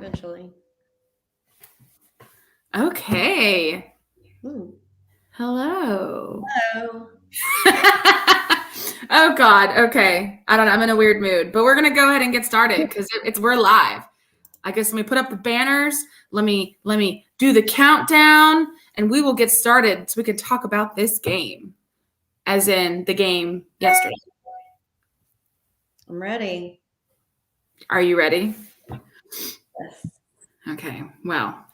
eventually. Okay. Ooh. Hello. Hello. Oh God. Okay. I don't know. I'm in a weird mood, but we're gonna go ahead and get started because we're live. I guess let me put up the banners. Let me do the countdown, and we will get started so we can talk about this game, as in the game yesterday. I'm ready. Are you ready? Yes. Okay. Well,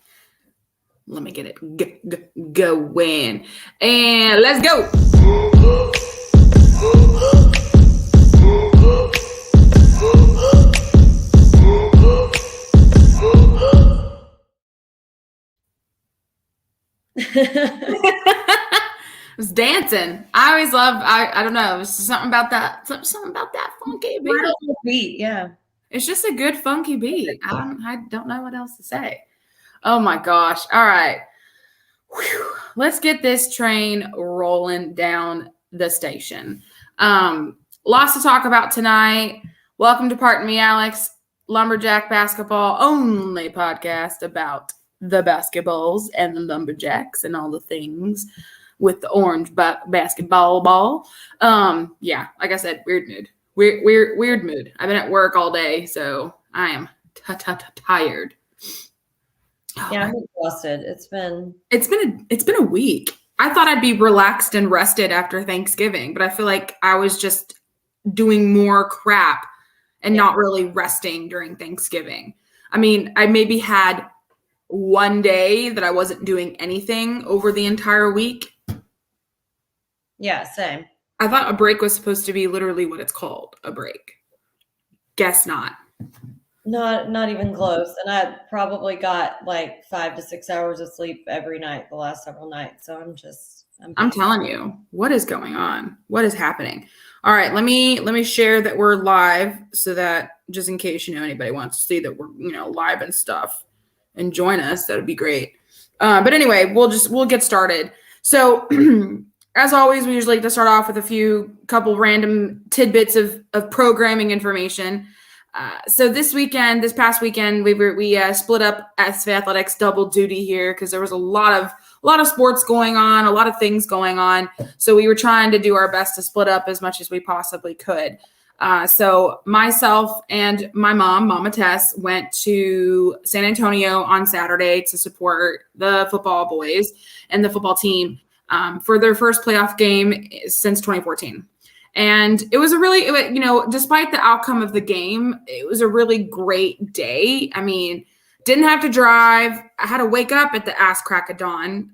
let me get it going, and let's go. I was dancing. I always love. I don't know. It's something about that. Something about that funky beat. Yeah. It's just a good funky beat. I don't know what else to say. Oh my gosh! All right, whew. Let's get this train rolling down the station. Lots to talk about tonight. Welcome to Pardon Me, Alex, Lumberjack Basketball only podcast about the basketballs and the Lumberjacks and all the things with the orange basketball ball. Yeah, like I said, weird mood. Weird mood. I've been at work all day, so I am tired. Yeah, I'm exhausted. It's been a week. I thought I'd be relaxed and rested after Thanksgiving, but I feel like I was just doing more crap and not really resting during Thanksgiving. I mean, I maybe had one day that I wasn't doing anything over the entire week. Yeah, same. I thought a break was supposed to be literally what it's called, a break. Guess not. Not even close. And I probably got like 5 to 6 hours of sleep every night the last several nights. So I'm telling you, what is going on? What is happening? All right, let me share that we're live so that just in case anybody wants to see that we're live and stuff and join us, that would be great. But anyway, we'll get started. So as always, we usually like to start off with a couple random tidbits of programming information. So this past weekend, we split up SV Athletics double duty here because there was a lot of sports going on, a lot of things going on. So we were trying to do our best to split up as much as we possibly could. So myself and my Mama Tess, went to San Antonio on Saturday to support the football boys and the football team for their first playoff game since 2014. And it was despite the outcome of the game, it was a really great day. I mean, didn't have to drive. I had to wake up at the ass crack of dawn,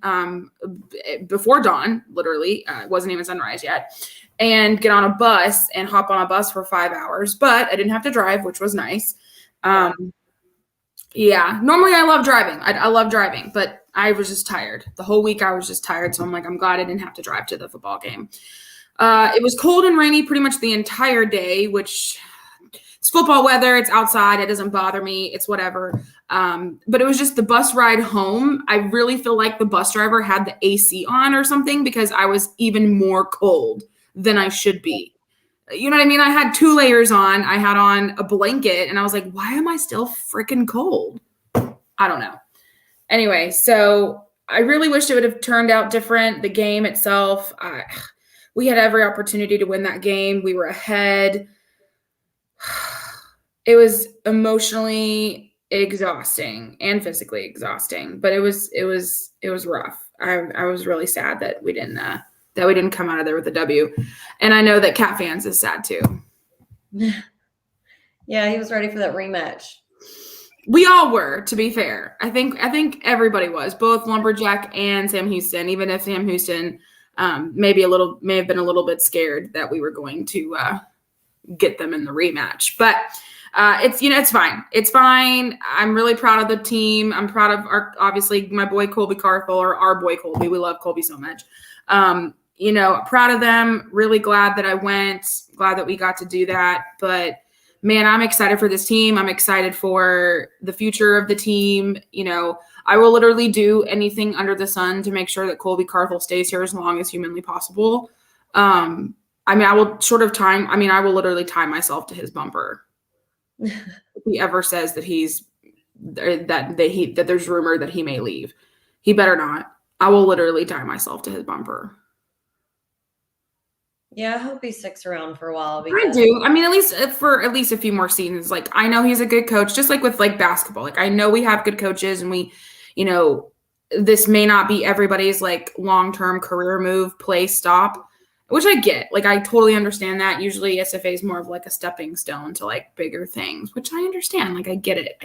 before dawn, literally. It wasn't even sunrise yet. And get on a bus and hop on a bus for 5 hours. But I didn't have to drive, which was nice. Yeah, normally I love driving. I love driving, but I was just tired. The whole week I was just tired. So I'm like, I'm glad I didn't have to drive to the football game. It was cold and rainy pretty much the entire day, which it's football weather. It's outside. It doesn't bother me. It's whatever. But it was just the bus ride home. I really feel like the bus driver had the AC on or something because I was even more cold than I should be. You know what I mean? I had 2 layers on. I had on a blanket and I was like, why am I still freaking cold? I don't know. Anyway, so I really wished it would have turned out different. The game itself, we had every opportunity to win that game. We were ahead. It was emotionally exhausting and physically exhausting, but it was rough. I was really sad that we didn't come out of there with a W. And I know that Cat fans is sad too. Yeah, he was ready for that rematch. We all were, to be fair. I think everybody was, both Lumberjack and Sam Houston, even if Sam Houston may have been a little bit scared that we were going to get them in the rematch. But it's fine. It's fine. I'm really proud of the team. I'm proud of obviously my boy Colby Carthel, or our boy Colby. We love Colby so much. Proud of them. Really glad that I went. Glad that we got to do that. But man, I'm excited for this team. I'm excited for the future of the team. I will literally do anything under the sun to make sure that Colby Carthel stays here as long as humanly possible. I will literally tie myself to his bumper. If he ever says that he's that there's rumor that he may leave. He better not. I will literally tie myself to his bumper. Yeah, I hope he sticks around for a while. I do. I mean, at least for at least a few more seasons. Like, I know he's a good coach, just like with like basketball. Like, I know we have good coaches, and we, this may not be everybody's like long-term career move, play, stop, which I get. Like, I totally understand that. Usually SFA is more of like a stepping stone to like bigger things, which I understand. Like, I get it.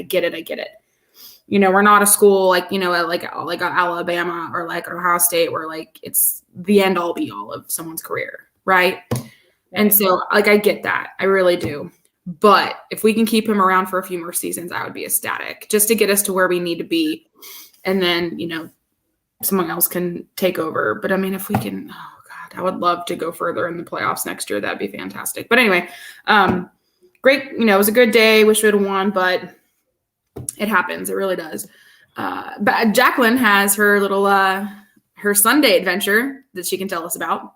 We're not a school like, like Alabama or like Ohio State where like it's the end all be all of someone's career. Right. And so like, I get that. I really do. But if we can keep him around for a few more seasons, I would be ecstatic just to get us to where we need to be. And then, someone else can take over. But I mean, if we can, oh God, I would love to go further in the playoffs next year. That'd be fantastic. But anyway, great. It was a good day. Wish we would have won, but it happens. It really does. But Jacqueline has her little, her Sunday adventure that she can tell us about.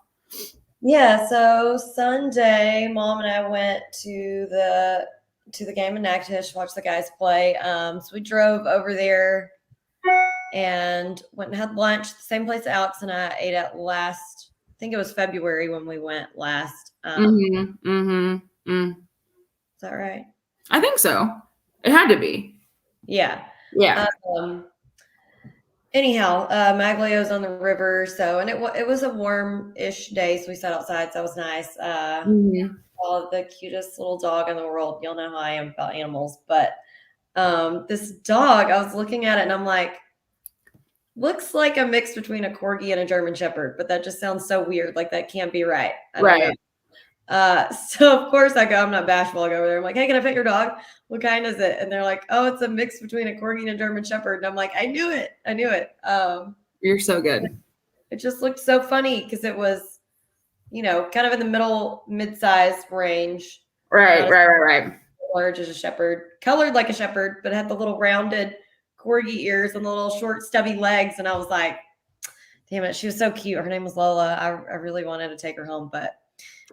Yeah, so Sunday, Mom and I went to the game in Natchitoches to watch the guys play. So we drove over there and went and had lunch, the same place Alex and I ate at last. I think it was February when we went last. Is that right? I think so. It had to be. Yeah. Yeah. Anyhow, Maglio's on the river, so and it was a warm-ish day, so we sat outside, so that was nice. Saw the cutest little dog in the world. You'll know how I am about animals, but this dog, I was looking at it and I'm like, looks like a mix between a corgi and a German Shepherd, but that just sounds so weird. Like that can't be right. Right. So of course I go, I'm not bashful. I go over there. I'm like, hey, can I pet your dog? What kind is it? And they're like, oh, it's a mix between a corgi and a German Shepherd. And I'm like, I knew it. You're so good. It just looked so funny because it was, kind of in the mid-size range. Right. Large as a shepherd, colored like a shepherd, but had the little rounded corgi ears and the little short stubby legs. And I was like, damn it, she was so cute. Her name was Lola. I really wanted to take her home, but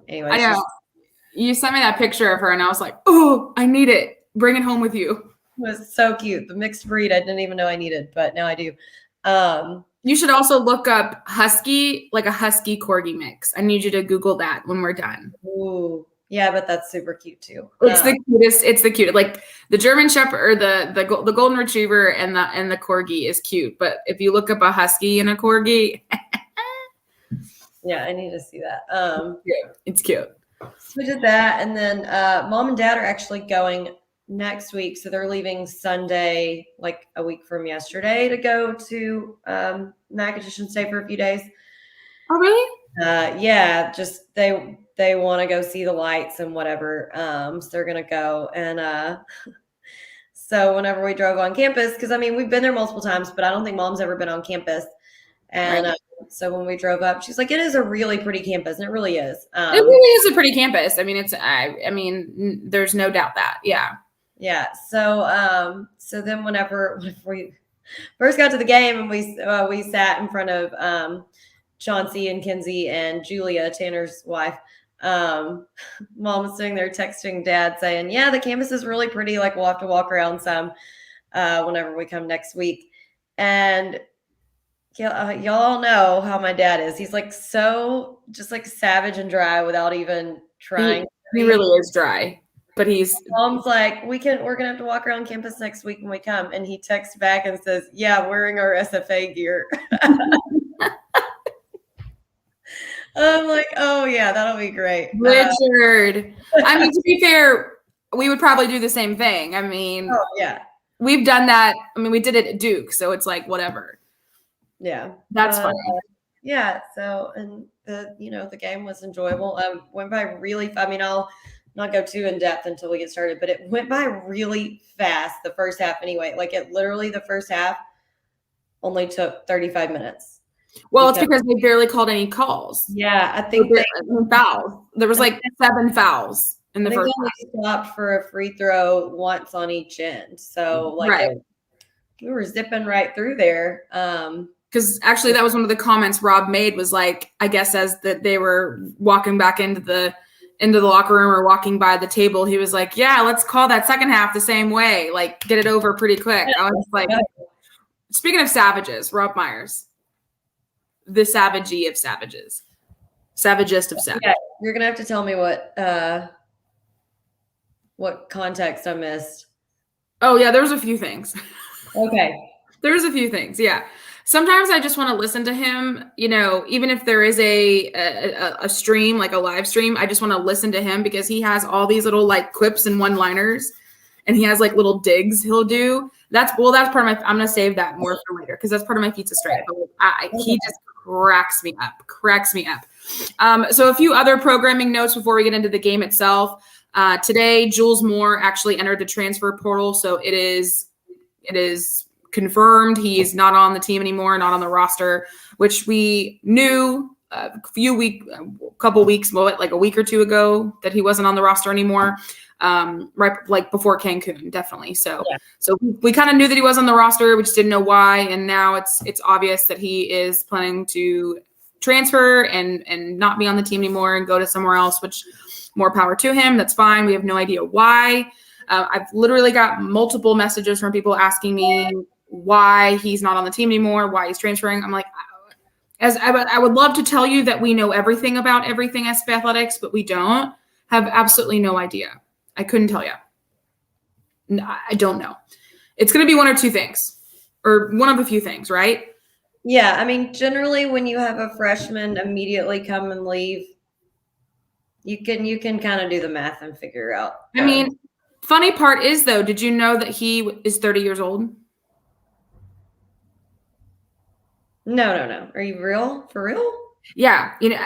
anyway. I know. You sent me that picture of her and I was like, oh, I need it. Bring it home with you. It was so cute. The mixed breed I didn't even know I needed, but now I do. You should also look up husky, like a husky corgi mix. I need you to Google that when we're done. Ooh. Yeah, but that's super cute too. It's the cutest. It's the cutest. Like the German Shepherd or the golden retriever and the corgi is cute. But if you look up a husky and a corgi, yeah, I need to see that. Yeah, it's cute. So we did that, and then Mom and Dad are actually going next week, so they're leaving Sunday, like a week from yesterday, to go to Natchitoches and stay for a few days. Oh, really? Yeah, just they want to go see the lights and whatever. So they're gonna go, and so whenever we drove on campus, because I mean we've been there multiple times, but I don't think Mom's ever been on campus. And right. So when we drove up, she's like, "It is a really pretty campus," and it really is. It really is a pretty campus. I mean, I mean, there's no doubt that. Yeah. Yeah. So then whenever we first got to the game and we sat in front of Chauncey and Kinsey and Julia, Tanner's wife. Mom was sitting there texting Dad saying, "Yeah, the campus is really pretty. Like we'll have to walk around some whenever we come next week." And y'all know how my dad is. He's like so just like savage and dry without even trying. He really is dry, but Mom's like, we're gonna have to walk around campus next week when we come. And he texts back and says, "Yeah, wearing our SFA gear." I'm like, oh yeah, that'll be great. Richard. I mean, to be fair, we would probably do the same thing. I mean, oh yeah, we've done that. I mean, we did it at Duke, so it's like whatever. Yeah, that's funny. Yeah. So, and the game was enjoyable. Went by really. I mean, I'll not go too in depth until we get started, but it went by really fast. The first half, anyway. Like the first half only took 35 minutes. Well, it's because they barely called any calls. Yeah, I think fouls. There was like 7 fouls in the first. They stopped for a free throw once on each end, so we were zipping right through there. Because actually, that was one of the comments Rob made was like, I guess as that they were walking back into into the locker room or walking by the table, he was like, yeah, let's call that second half the same way. Like, get it over pretty quick. I was like, speaking of savages, Rob Myers, the savagey of savages, savagest of savages. Yeah, you're gonna have to tell me what context I missed. Oh yeah, there's a few things. Okay. There's a few things, yeah. Sometimes I just want to listen to him, you know, even if there is a stream, like a live stream, I just want to listen to him because he has all these little like quips and one-liners, and he has like little digs he'll do. That's part of my, I'm going to save that more for later because that's part of my pizza strike. He just cracks me up. So a few other programming notes before we get into the game itself. Today, Jules Moore actually entered the transfer portal. So it is confirmed he's not on the team anymore, not on the roster, which we knew a couple weeks, like a week or two ago, that he wasn't on the roster anymore. Right, like before Cancun, definitely. So we kind of knew that he was on the roster. We just didn't know why. And now it's obvious that he is planning to transfer and not be on the team anymore and go to somewhere else, which more power to him. That's fine. We have no idea why. I've literally got multiple messages from people asking me why he's not on the team anymore, why he's transferring. I'm like, I would love to tell you that we know everything about everything SP Athletics, but we don't. Have absolutely no idea. I couldn't tell you. No, I don't know. It's going to be one or two things, or one of a few things, right? Yeah, I mean, generally when you have a freshman immediately come and leave, you can kind of do the math and figure out. I mean, funny part is though, did you know that he is 30 years old? No. Are you for real? Yeah. You know,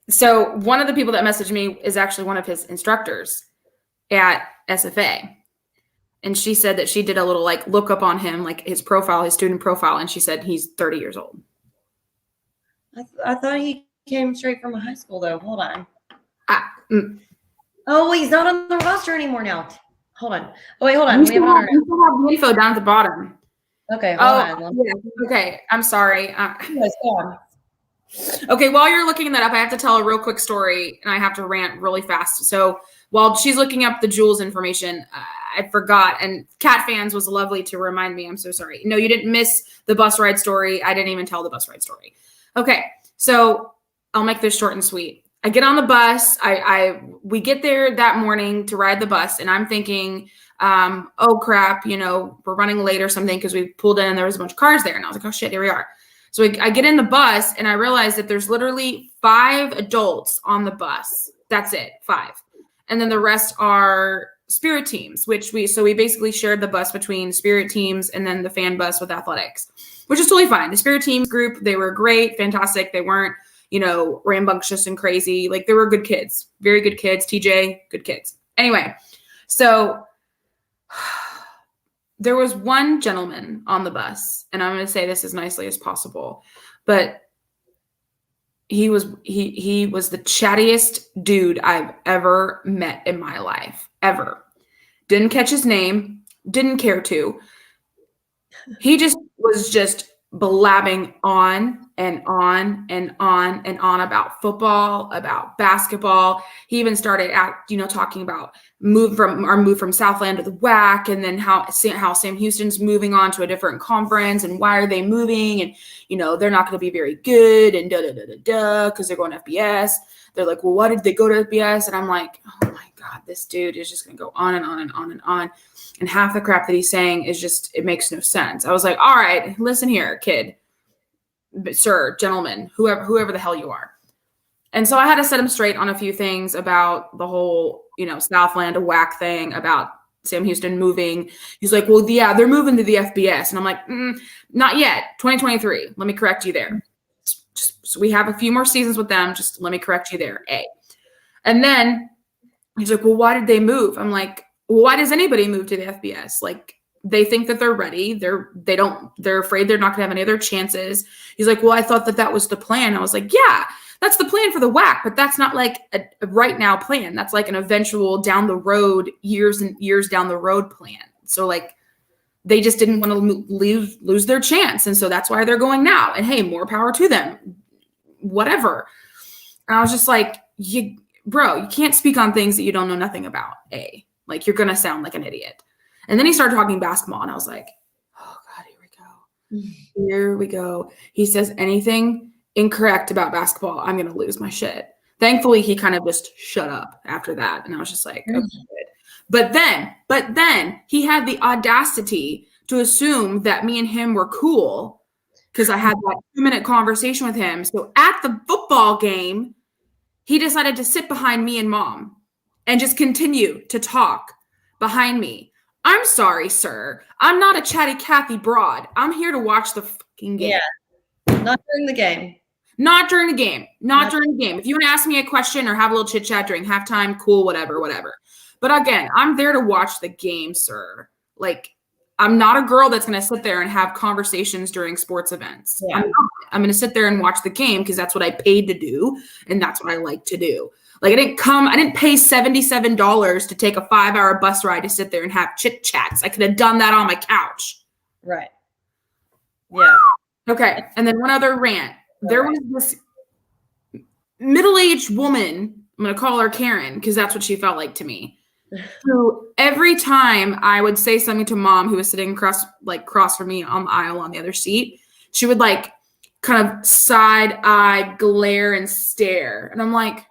so one of the people that messaged me is actually one of his instructors at SFA. And she said that she did a little like look up on him, like his profile, his student profile. And she said he's 30 years old. I thought he came straight from high school though. Hold on. Oh, he's not on the roster anymore now. Hold on. Oh, wait, hold on. We still have the info down at the bottom. Okay, hold on. Yeah. Okay, I'm sorry. Okay, while you're looking that up, I have to tell a real quick story, and I have to rant really fast. So while she's looking up the Jules information, I forgot, and Cat Fans was lovely to remind me. I'm so sorry. No, you didn't miss the bus ride story. I didn't even tell the bus ride story. Okay, so I'll make this short and sweet. I get on the bus. We get there that morning to ride the bus, and I'm thinking, oh crap, you know, we're running late or something because we pulled in and there was a bunch of cars there, and I was like, oh shit, here we are. So I get in the bus and I realize that there's literally 5 adults on the bus. That's it, 5, and then the rest are spirit teams, which we basically shared the bus between spirit teams and then the fan bus with athletics, which is totally fine. The spirit teams group, they were great, fantastic. They weren't, you know, rambunctious and crazy. Like they were good kids, very good kids. TJ, good kids. Anyway, so there was one gentleman on the bus, and I'm going to say this as nicely as possible, but he was the chattiest dude I've ever met in my life, ever. Didn't catch his name, didn't care to. He just was just blabbing on and on and on and on about football, about basketball. He even started talking about move from Southland to the WAC, and then how Sam Houston's moving on to a different conference, and why are they moving, and they're not going to be very good, and because they're going to FBS. They're like, well, why did they go to FBS? And I'm like, oh my God, this dude is just going to go on and on and on and on. And half the crap that he's saying is just, it makes no sense. I was like, all right, listen here, kid, sir, gentleman, whoever the hell you are. And so I had to set him straight on a few things about the whole, Southland to WAC thing, about Sam Houston moving. He's like, well, yeah, they're moving to the FBS. And I'm like, not yet. 2023. Let me correct you there. So we have a few more seasons with them. Just let me correct you there. A. And then he's like, well, why did they move? I'm like, well, why does anybody move to the FBS? Like, they think that they're ready. They're afraid they're not going to have any other chances. He's like, well, I thought that was the plan. I was like, yeah, that's the plan for the WAC, but that's not like a right now plan. That's like an eventual down the road, years and years down the road plan. So like, they just didn't want to lose their chance. And so that's why they're going now. And hey, more power to them, whatever. And I was just like, bro, you can't speak on things that you don't know nothing about. Like, you're going to sound like an idiot. And then he started talking basketball, and I was like, oh, God, here we go. Here we go. He says anything incorrect about basketball, I'm going to lose my shit. Thankfully, he kind of just shut up after that. And I was just like, okay, good. But then he had the audacity to assume that me and him were cool because I had that 2-minute conversation with him. So at the football game, he decided to sit behind me and mom and just continue to talk behind me. I'm sorry, sir. I'm not a chatty Cathy broad. I'm here to watch the fucking game. Yeah. Not during the game. Not during the game. Not during the game. If you want to ask me a question or have a little chit chat during halftime, cool, whatever. But again, I'm there to watch the game, sir. Like, I'm not a girl that's going to sit there and have conversations during sports events. Yeah. I'm going to sit there and watch the game because that's what I paid to do, and that's what I like to do. Like, I didn't pay $77 to take a 5-hour bus ride to sit there and have chit chats. I could have done that on my couch. Right. Yeah. Okay. And then one other rant. There was this middle-aged woman, I'm going to call her Karen because that's what she felt like to me. So every time I would say something to mom who was sitting across from me on the aisle on the other seat, she would like kind of side eye glare and stare. And I'm like,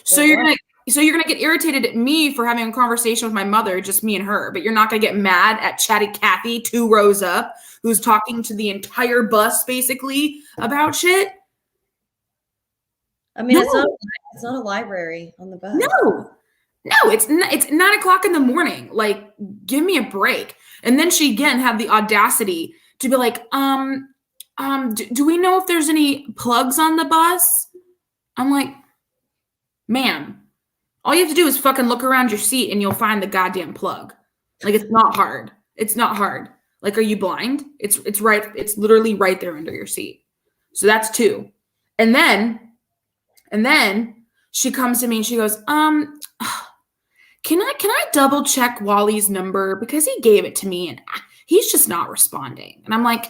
so you're gonna get irritated at me for having a conversation with my mother, just me and her, but you're not gonna get mad at chatty Cathy 2 rows up, who's talking to the entire bus basically about shit. I mean, no. It's not a library on the bus. No, it's 9:00 in the morning. Like, give me a break. And then she again had the audacity to be like, do we know if there's any plugs on the bus? I'm like, ma'am, all you have to do is fucking look around your seat and you'll find the goddamn plug. Like, it's not hard. It's not hard. Like, are you blind? It's literally right there under your seat. So that's 2. And then she comes to me and she goes, can I double check Wally's number because he gave it to me and he's just not responding. And I'm like,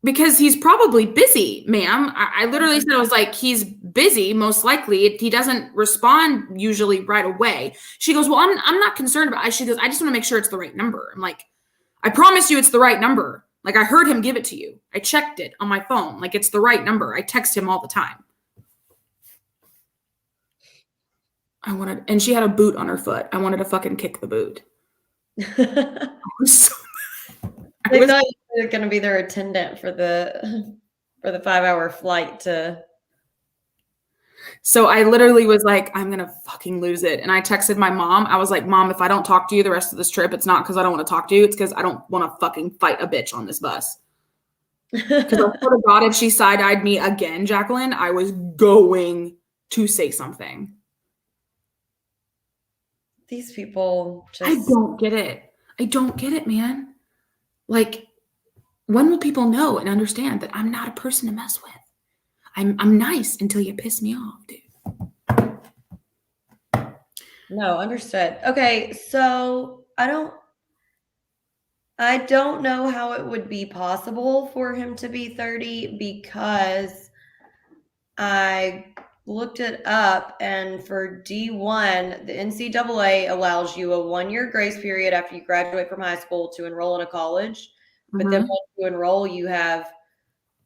because he's probably busy, ma'am. I literally said, I was like, he's busy, most likely. He doesn't respond usually right away. She goes, well, I'm not concerned about it. She goes, I just want to make sure it's the right number. I'm like, I promise you it's the right number. Like, I heard him give it to you. I checked it on my phone. Like, it's the right number. I text him all the time. And she had a boot on her foot. I wanted to fucking kick the boot. I was so I thought you were going to be their attendant for the 5-hour flight to. So I literally was like, I'm going to fucking lose it. And I texted my mom. I was like, Mom, if I don't talk to you the rest of this trip, it's not because I don't want to talk to you. It's because I don't want to fucking fight a bitch on this bus. Because I swear to God, if she side-eyed me again, Jacqueline, I was going to say something. These people just. I don't get it, man. Like, when will people know and understand that I'm not a person to mess with? I'm nice until you piss me off, dude. No, understood. Okay, so I don't know how it would be possible for him to be 30 because I looked it up, and for D1, the NCAA allows you a 1-year grace period after you graduate from high school to enroll in a college. But then once you enroll, you have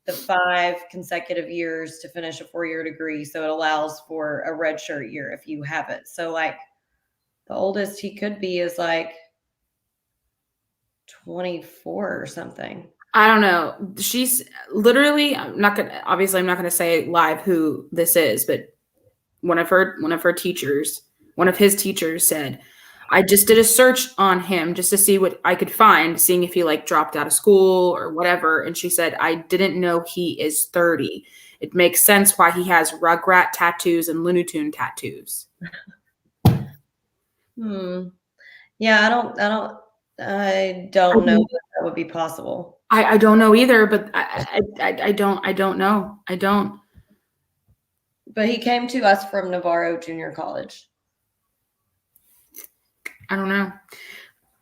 the 5 consecutive years to finish a 4-year degree. So it allows for a red shirt year if you have it. So like the oldest he could be is like 24 or something. I don't know. She's literally, I'm not going to say live who this is, but one of his teachers said, I just did a search on him just to see what I could find, seeing if he like dropped out of school or whatever. And she said, I didn't know he is 30. It makes sense why he has Rugrat tattoos and Looney Tune tattoos. Yeah, I don't know if that would be possible. I don't know either, but I don't know. I don't. But he came to us from Navarro Junior College. I don't know.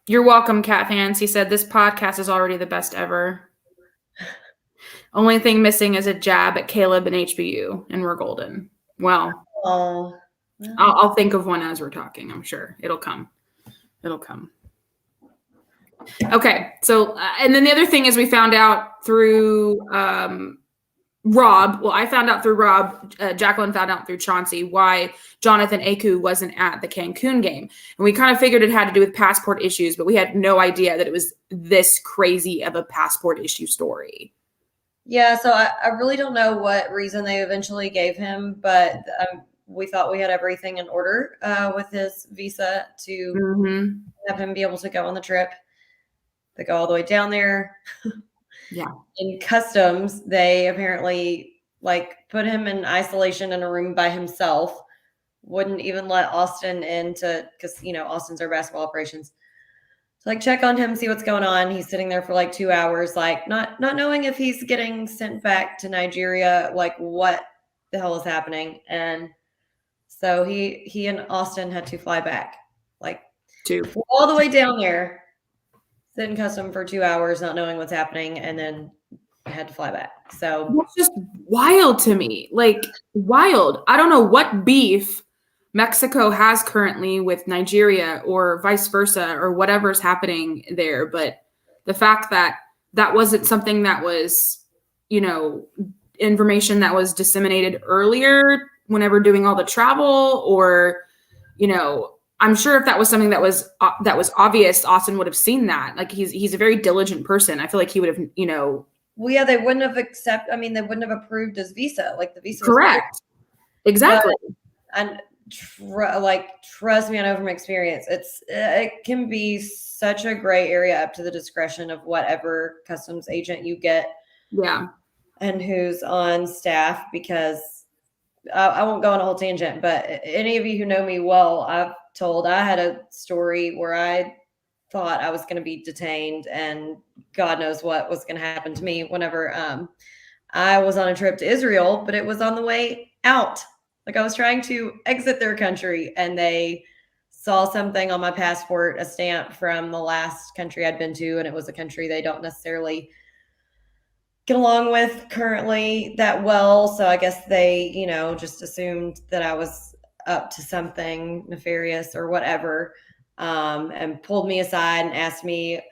You're welcome, Cat fans. He said, this podcast is already the best ever. Only thing missing is a jab at Caleb and HBU, and we're golden. Well, Oh, well, I'll think of one as we're talking. I'm sure it'll come. It'll come. Okay. So, and then the other thing is we found out through Rob. Well, I found out through Rob. Jacqueline found out through Chauncey why Jonathan Aku wasn't at the Cancun game. And we kind of figured it had to do with passport issues, but we had no idea that it was this crazy of a passport issue story. yeah, so I really don't know what reason they eventually gave him, but we thought we had everything in order with his visa to have him be able to go on the trip. They go all the way down there. Yeah. In customs, they apparently put him in isolation in a room by himself. Wouldn't even let Austin in because Austin's our basketball operations. So check on him, see what's going on. He's sitting there for 2 hours, not knowing if he's getting sent back to Nigeria, what the hell is happening. And so he and Austin had to fly back, all the way down there, sit in custom for 2 hours, not knowing what's happening, and then had to fly back. So it's just wild to me. Wild. I don't know what beef Mexico has currently with Nigeria or vice versa or whatever's happening there. But the fact that that wasn't something that was, information that was disseminated earlier whenever doing all the travel, or, I'm sure if that was something that was obvious, Austin would have seen that. He's a very diligent person. I feel like he would have, Well, yeah, they wouldn't have they wouldn't have approved his visa. The visa was correct. Exactly. And trust me, I know from experience, it can be such a gray area up to the discretion of whatever customs agent you get. Yeah. And who's on staff, because I won't go on a whole tangent, but any of you who know me well, I had a story where I thought I was going to be detained, and God knows what was going to happen to me whenever I was on a trip to Israel, but it was on the way out. I was trying to exit their country, and they saw something on my passport, a stamp from the last country I'd been to, and it was a country they don't necessarily get along with currently that well. So I guess they, just assumed that I was up to something nefarious or whatever, and pulled me aside and asked me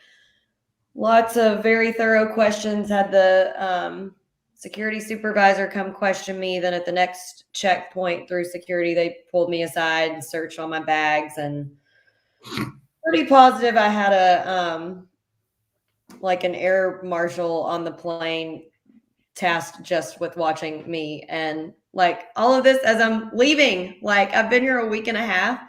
lots of very thorough questions. Had the security supervisor come question me. Then at the next checkpoint through security, they pulled me aside and searched all my bags, and pretty positive I had an air marshal on the plane tasked just with watching me. And all of this as I'm leaving, I've been here a week and a half,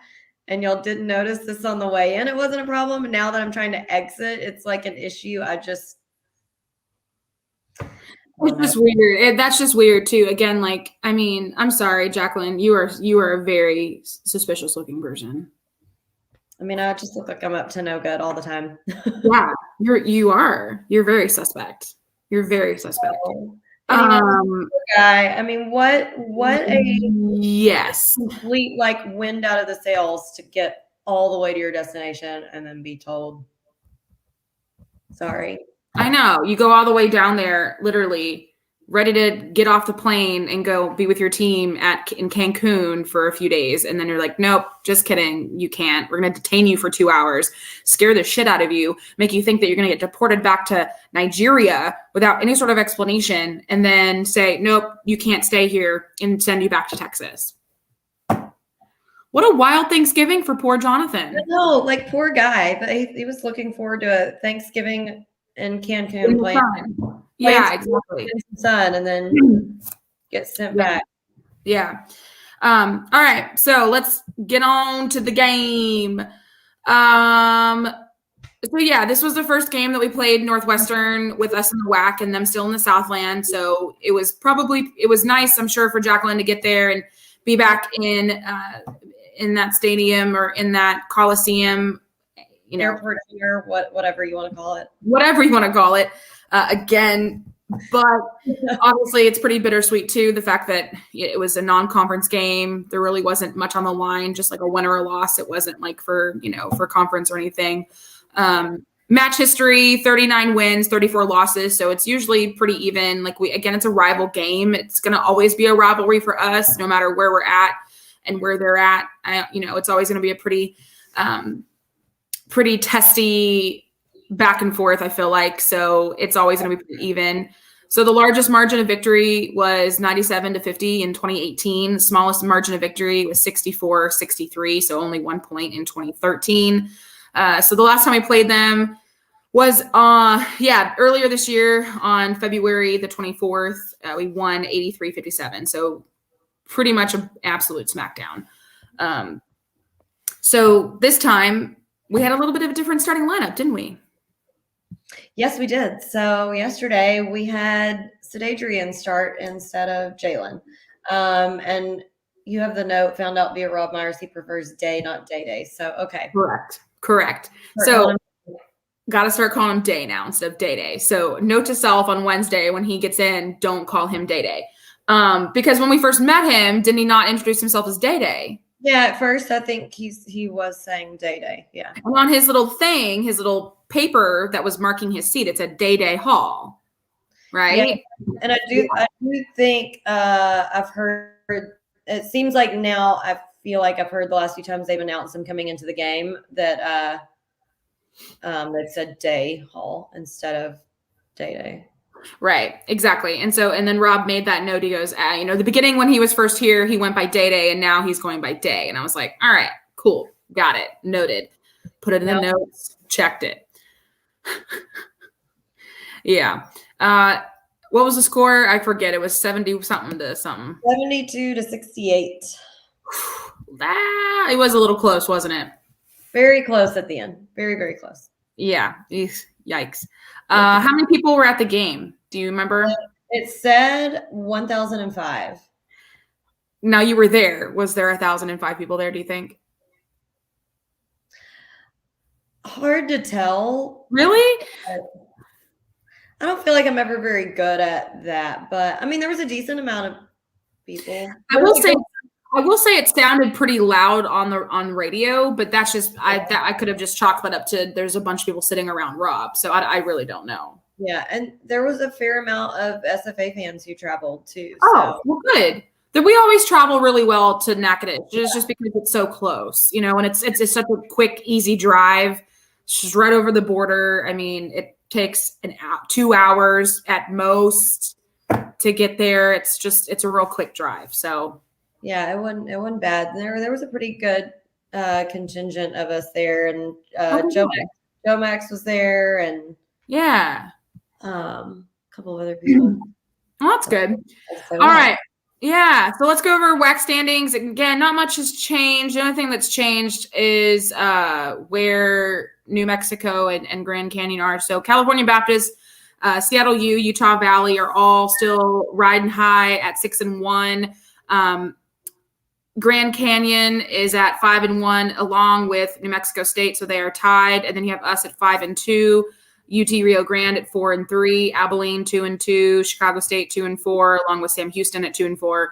and y'all didn't notice this on the way in. It wasn't a problem. And now that I'm trying to exit, it's an issue. It's just weird. That's just weird too. Again, I'm sorry, Jacqueline, you are a very suspicious looking person. I just look like I'm up to no good all the time. Yeah, you're very suspect. You're very suspect. Guy. What a yes, complete wind out of the sails to get all the way to your destination and then be told, sorry. I know. You go all the way down there, literally ready to get off the plane and go be with your team in Cancun for a few days. And then you're like, nope, just kidding. You can't. We're going to detain you for 2 hours, scare the shit out of you, make you think that you're going to get deported back to Nigeria without any sort of explanation, and then say, nope, you can't stay here, and send you back to Texas. What a wild Thanksgiving for poor Jonathan. No, poor guy. He was looking forward to a Thanksgiving in Cancun playing. Yeah, exactly. Sun, and then get sent back. Yeah. All right. So let's get on to the game. So yeah, this was the first game that we played Northwestern with us in the WAC and them still in the Southland. So it was nice, I'm sure, for Jacqueline to get there and be back in that stadium or in that Coliseum, airport here, whatever you want to call it. Whatever you want to call it. Again, but obviously it's pretty bittersweet too. The fact that it was a non-conference game, there really wasn't much on the line, just a win or a loss. It wasn't for conference or anything. Match history, 39 wins, 34 losses. So it's usually pretty even. It's a rival game. It's going to always be a rivalry for us, no matter where we're at. and where they're at. It's always going to be a pretty testy back and forth, I feel like. So it's always going to be pretty even. So the largest margin of victory was 97-50 in 2018. The smallest margin of victory was 64-63, so only 1 point in 2013. So the last time I played them was earlier this year on February the 24th. We won 83-57. So pretty much an absolute smackdown. So this time we had a little bit of a different starting lineup, didn't we? Yes, we did. So yesterday we had Sadadrian start instead of Jalen. And you have the note, found out via Rob Myers he prefers day, not day. So, okay. Correct. So got to start calling him Day now instead of Day. So note to self on Wednesday when he gets in, don't call him Day. Because when we first met him, didn't he not introduce himself as Day? Yeah, at first I think he was saying Day. Yeah. And on his little thing, his little paper that was marking his seat, it said Day Hall, right? Yeah. And I do think I've heard. It seems like now I feel like I've heard the last few times they've announced him coming into the game that they've said Day Hall instead of Day. Right, exactly. And then Rob made that note. He goes, the beginning when he was first here, he went by Day, and now he's going by Day. And I was like, all right, cool, got it, noted. Put it in the notes, checked it. Yeah. What was the score? I forget. It was 70 something to something. 72-68. It was a little close, wasn't it? Very close at the end. Very, very close. Yeah. Yikes. How many people were at the game? Do you remember? It said 1,005. Now you were there. Was there 1,005 people there, do you think? Hard to tell. Really? I don't feel like I'm ever very good at that, but I mean, there was a decent amount of people. I will say it sounded pretty loud on radio, but that's just I could have just chalked that up to there's a bunch of people sitting around Rob, so I really don't know. Yeah, and there was a fair amount of SFA fans who traveled too. Oh, well, good. We always travel really well to Natchitoches, just because it's so close, and it's such a quick, easy drive. It's just right over the border. I mean, it takes 2 hours at most to get there. It's a real quick drive. So yeah, it wasn't bad. There was a pretty good contingent of us there, and Joe Max was there, and yeah, a couple of other people. Well, that's good. All right. Yeah. So let's go over WAC standings. Again, not much has changed. The only thing that's changed is where New Mexico and Grand Canyon are. So California Baptist, Seattle U, Utah Valley are all still riding high at 6-1. Grand Canyon is at 5-1 along with New Mexico State. So they are tied. And then you have us at 5-2. UT Rio Grande at 4-3, Abilene 2-2, Chicago State 2-4, along with Sam Houston at 2-4,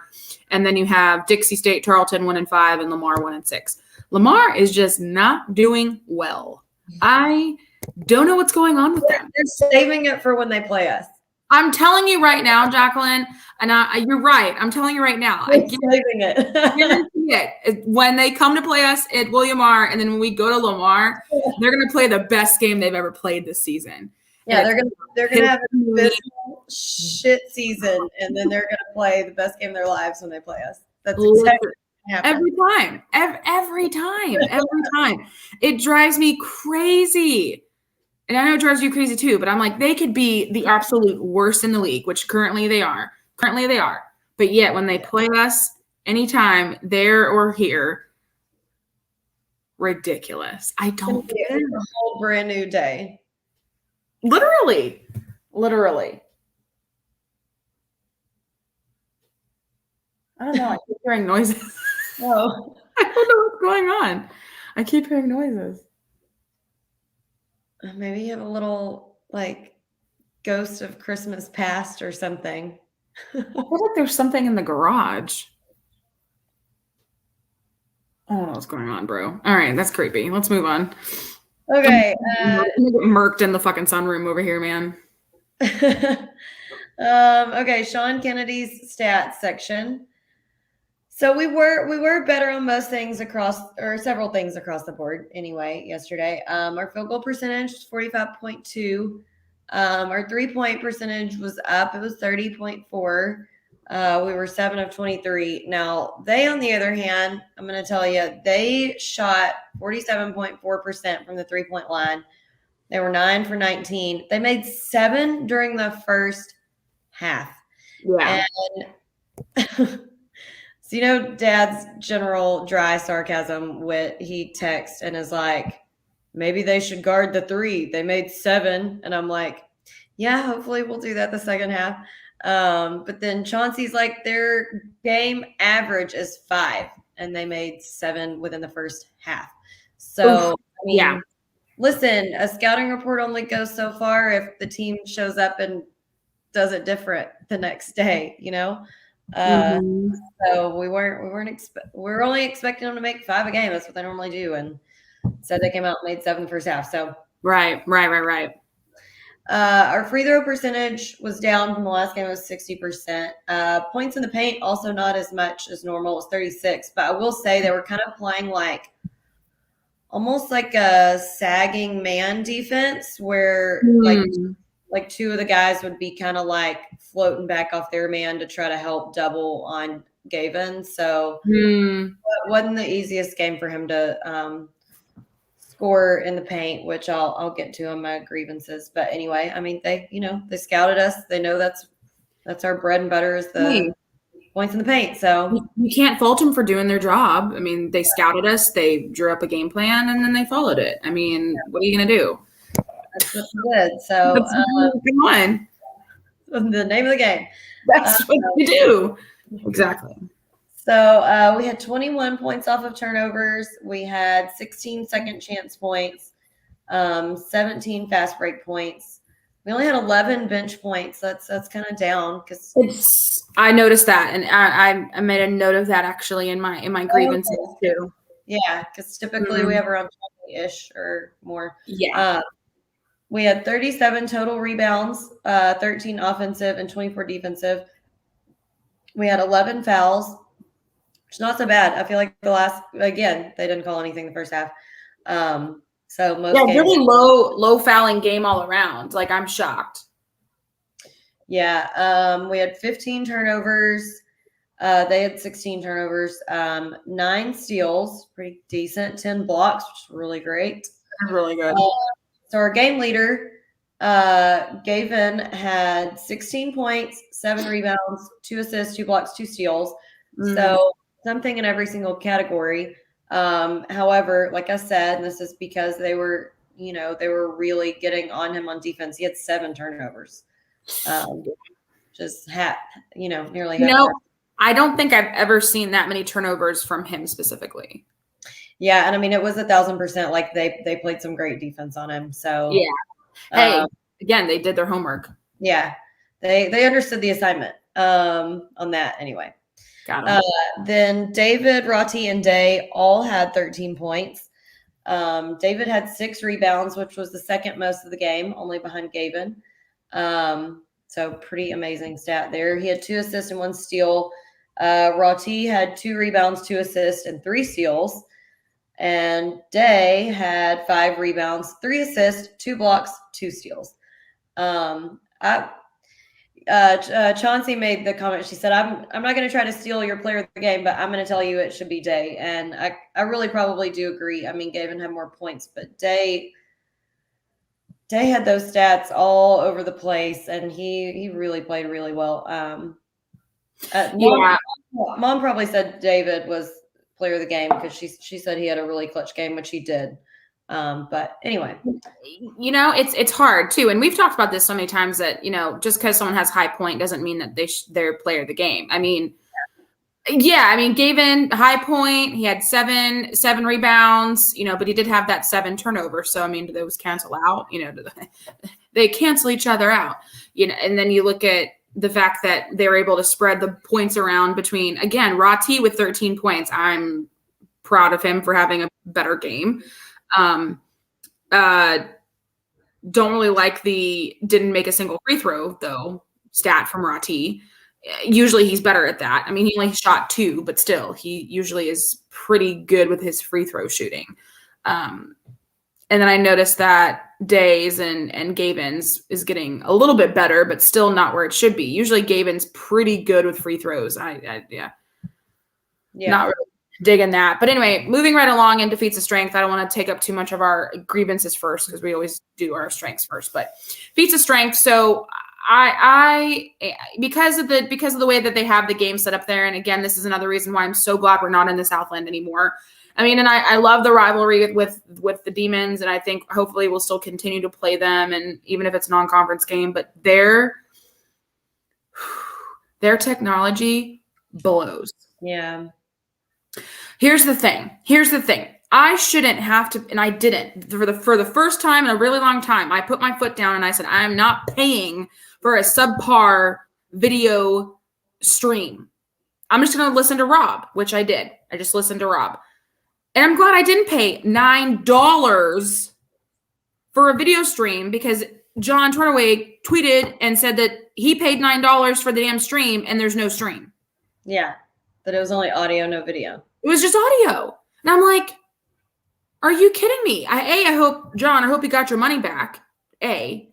and then you have Dixie State, Tarleton 1-5, and Lamar 1-6. Lamar is just not doing well. I don't know what's going on with them. They're saving it for when they play us. I'm telling you right now, Jacqueline, and you're right. I'm telling you right now. I guarantee it. When they come to play us at William R., and then when we go to Lamar, they're going to play the best game they've ever played this season. Yeah, they're gonna have an abysmal shit season, and then they're gonna play the best game of their lives when they play us. That's exactly what happens. Every time. It drives me crazy. And I know it drives you crazy too, but I'm like, they could be the absolute worst in the league, which currently they are. But yet when they play us anytime there or here, ridiculous. I don't get it. It's a whole brand new day. Literally. I don't know. I keep hearing noises. Oh. I don't know what's going on. I keep hearing noises. Maybe you have a little ghost of Christmas past or something. I feel like there's something in the garage. I don't know what's going on, bro. All right, that's creepy. Let's move on. Okay. I'm gonna get murked in the fucking sunroom over here, man. Okay, Sean Kennedy's stats section. So we were better on most things or several things across the board anyway yesterday. Our field goal percentage was 45.2. Our 3-point percentage was up. It was 30.4. We were 7 of 23. Now, they, on the other hand, I'm going to tell you, they shot 47.4% from the 3-point line. They were 9 for 19. They made 7 during the first half. Yeah. And so, Dad's general dry sarcasm wit, he texts and is like, maybe they should guard the 3. They made 7. And I'm like, yeah, hopefully we'll do that the second half. But then Chauncey's like, their game average is 5, and they made 7 within the first half. So, yeah. Listen, a scouting report only goes so far if the team shows up and does it different the next day, Mm-hmm. So we were only expecting them to make 5 a game. That's what they normally do, and so they came out and made 7 the first half. So right. Our free throw percentage was down from the last game. It was 60%. Points in the paint also not as much as normal. It was 36. But I will say they were kind of playing almost like a sagging man defense, where like 2 of the guys would be kind of like floating back off their man to try to help double on Gavin. So it wasn't the easiest game for him to score in the paint, which I'll get to on my grievances. But anyway, I mean, they scouted us. They know that's our bread and butter is the points in the paint. So you can't fault them for doing their job. I mean, they scouted us, they drew up a game plan, and then they followed it. I mean, what are you going to do? That's what they did. So come on. The name of the game. That's what you do. Exactly. So we had 21 points off of turnovers. We had 16 second chance points, 17 fast break points. We only had 11 bench points. That's kind of down because I noticed that, and I made a note of that actually in my grievances too. Yeah, because typically we have around 20-ish or more. Yeah. We had 37 total rebounds, 13 offensive and 24 defensive. We had 11 fouls, which is not so bad. I feel like they didn't call anything the first half. So most games, really low fouling game all around. Like, I'm shocked. Yeah. We had 15 turnovers. They had 16 turnovers, 9 steals, pretty decent, 10 blocks, which is really great. Really good. So our game leader, Gavin, had 16 points, 7 rebounds, 2 assists, 2 blocks, 2 steals. So something in every single category. However, like I said, this is because they were really getting on him on defense. He had 7 turnovers. Just nearly half. I don't think I've ever seen that many turnovers from him specifically. Yeah, and I mean, it was 1,000%. Like they played some great defense on him. So yeah. Hey, again, they did their homework. Yeah, they understood the assignment on that anyway. Got him. Then David, Rati, and Day all had 13 points. David had 6 rebounds, which was the second most of the game, only behind Gavin. So pretty amazing stat there. He had 2 assists and 1 steal. Rati had 2 rebounds, 2 assists, and 3 steals. And Day had 5 rebounds, 3 assists, 2 blocks, 2 steals. Chauncey made the comment. She said, I'm not going to try to steal your player of the game, but I'm going to tell you it should be Day. And I really probably do agree. I mean, Gavin had more points, but Day had those stats all over the place, and he really played really well. Mom probably said David was player of the game because she said he had a really clutch game, which he did. But anyway, it's hard too, and we've talked about this so many times that just because someone has high point doesn't mean that they're player of the game. I mean, Gavin, high point, he had seven rebounds, but he did have that 7 turnovers. So I mean, do those cancel out? They cancel each other out. And then you look at the fact that they were able to spread the points around between, again, Rati with 13 points. I'm proud of him for having a better game. Don't really like the didn't make a single free throw though stat from Rati. usually he's better at that. I mean, he only shot 2, but still, he usually is pretty good with his free throw shooting. And then I noticed that Days and Gavins is getting a little bit better, but still not where it should be. Usually Gavin's pretty good with free throws. Yeah. Not really digging that. But anyway, moving right along into feats of strength. I don't want to take up too much of our grievances first because we always do our strengths first. But feats of strength. So I because of the way that they have the game set up there, and again, this is another reason why I'm so glad we're not in the Southland anymore. I mean, and I love the rivalry with the Demons, and I think hopefully we'll still continue to play them, and even if it's a non-conference game, but their technology blows. Yeah. Here's the thing. I shouldn't have to, and I didn't. For the first time in a really long time, I put my foot down and I said, I am not paying for a subpar video stream. I'm just going to listen to Rob, which I did. I just listened to Rob. And I'm glad I didn't pay $9 for a video stream because John Tornaway tweeted and said that he paid $9 for the damn stream and there's no stream. Yeah. But it was only audio, no video. It was just audio. And I'm like, are you kidding me? I hope you got your money back. A.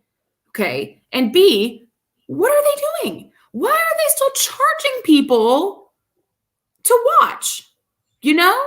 Okay. And B, what are they doing? Why are they still charging people to watch? You know?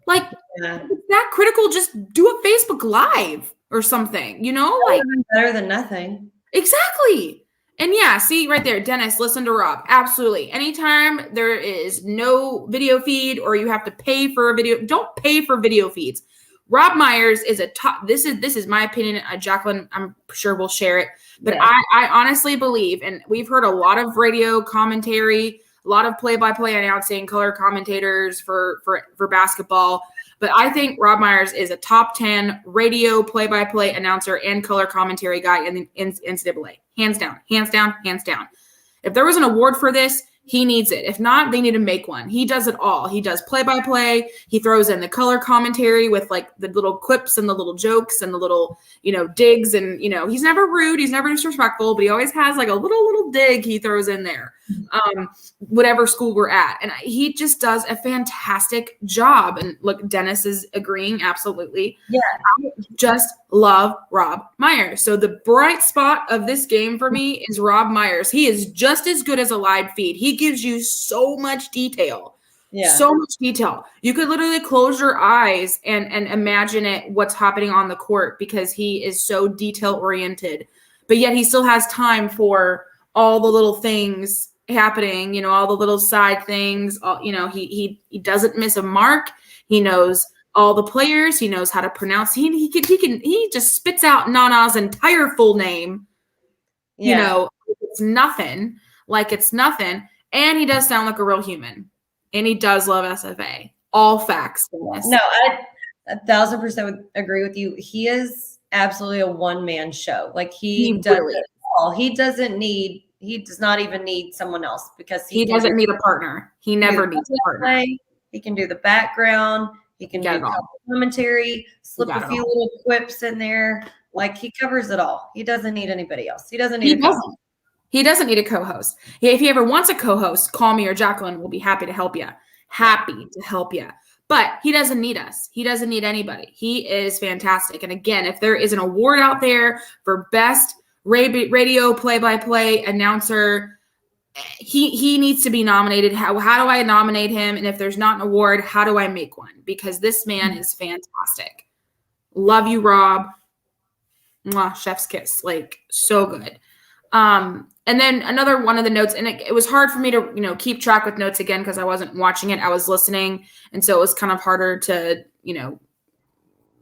Like, it's that critical, just do a Facebook Live or something, you know? Like, better than nothing. Exactly. And yeah, see right there, Dennis, listen to Rob. Absolutely. Anytime there is no video feed or you have to pay for a video, don't pay for video feeds. Rob Myers is a top. This is my opinion. Jacqueline, I'm sure will share it. But yeah. I honestly believe, and we've heard a lot of radio commentary, a lot of play-by-play announcing, color commentators for basketball. But I think Rob Myers is a top 10 radio play-by-play announcer and color commentary guy in the NCAA. Hands down. If there was an award for this, he needs it. If not, they need to make one. He does it all. He does play-by-play. He throws in the color commentary with like the little quips and the little jokes and the little, digs. And, he's never rude. He's never disrespectful, but he always has like a little dig he throws in there, whatever school we're at. And he just does a fantastic job. And look, Dennis is agreeing. Absolutely. Yeah. I just love Rob Myers. So the bright spot of this game for me is Rob Myers. He is just as good as a live feed. He gives you so much detail. Yeah. So much detail. You could literally close your eyes and imagine what's happening on the court because he is so detail oriented, but yet he still has time for all the little things happening, all the little side things, he doesn't miss a mark. He knows all the players. He knows how to pronounce. He just spits out Nana's entire full name. Yeah. It's nothing. And he does sound like a real human. And he does love SFA. All facts. No, I 1,000% would agree with you. He is absolutely a one-man show. Like he does really it all. He does not even need someone else because he doesn't need a partner. He never needs a partner. He can do the background. He can do commentary, slip a few little quips in there. Like he covers it all. He doesn't need anybody else. He doesn't need He doesn't need a co-host. If he ever wants a co-host, call me or Jacqueline. We'll be happy to help you. But he doesn't need us. He doesn't need anybody. He is fantastic. And again, if there is an award out there for best radio play-by-play announcer, he needs to be nominated. How do I nominate him? And if there's not an award, how do I make one? Because this man is fantastic. Love you, Rob. Mwah, chef's kiss. Like, so good. And then another one of the notes, and it was hard for me to, keep track with notes again because I wasn't watching it. I was listening. And so it was kind of harder to,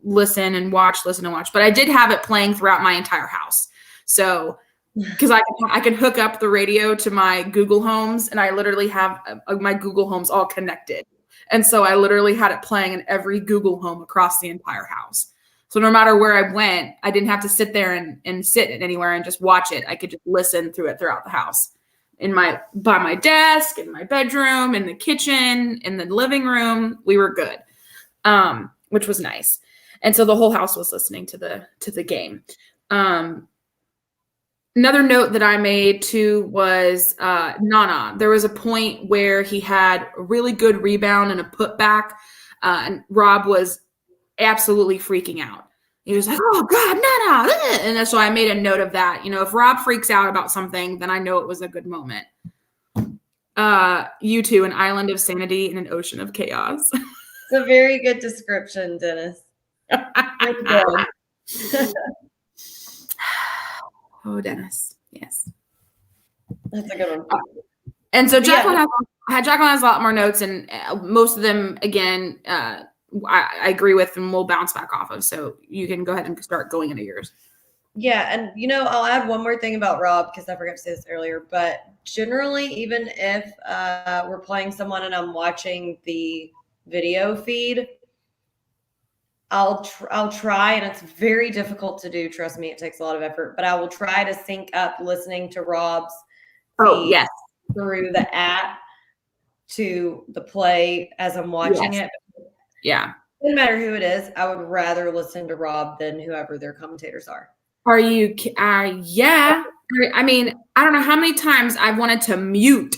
listen and watch. But I did have it playing throughout my entire house. So because I can hook up the radio to my Google Homes, and I literally have my Google Homes all connected. And so I literally had it playing in every Google Home across the entire house. So no matter where I went, I didn't have to sit there and sit anywhere and just watch it. I could just listen through it throughout the house. By my desk, in my bedroom, in the kitchen, in the living room, we were good, which was nice. And so the whole house was listening to the game. Another note that I made too was Nana. There was a point where he had a really good rebound and a putback, and Rob was absolutely freaking out. He was like, "Oh God, Nana!" And that's why I made a note of that. If Rob freaks out about something, then I know it was a good moment. You two, an island of sanity in an ocean of chaos. It's a very good description, Dennis. Good. Oh, Dennis. Yes. That's a good one. And so Jacqueline has a lot more notes, and most of them, again, I agree with, and we'll bounce back off of. So you can go ahead and start going into yours. Yeah, and I'll add one more thing about Rob because I forgot to say this earlier. But generally, even if we're playing someone and I'm watching the video feed, I'll try, and it's very difficult to do. Trust me, it takes a lot of effort. But I will try to sync up listening to Rob's feed yes, through the app to the play as I'm watching it. Yeah. No matter who it is, I would rather listen to Rob than whoever their commentators are. Are you? Yeah. I mean, I don't know how many times I've wanted to mute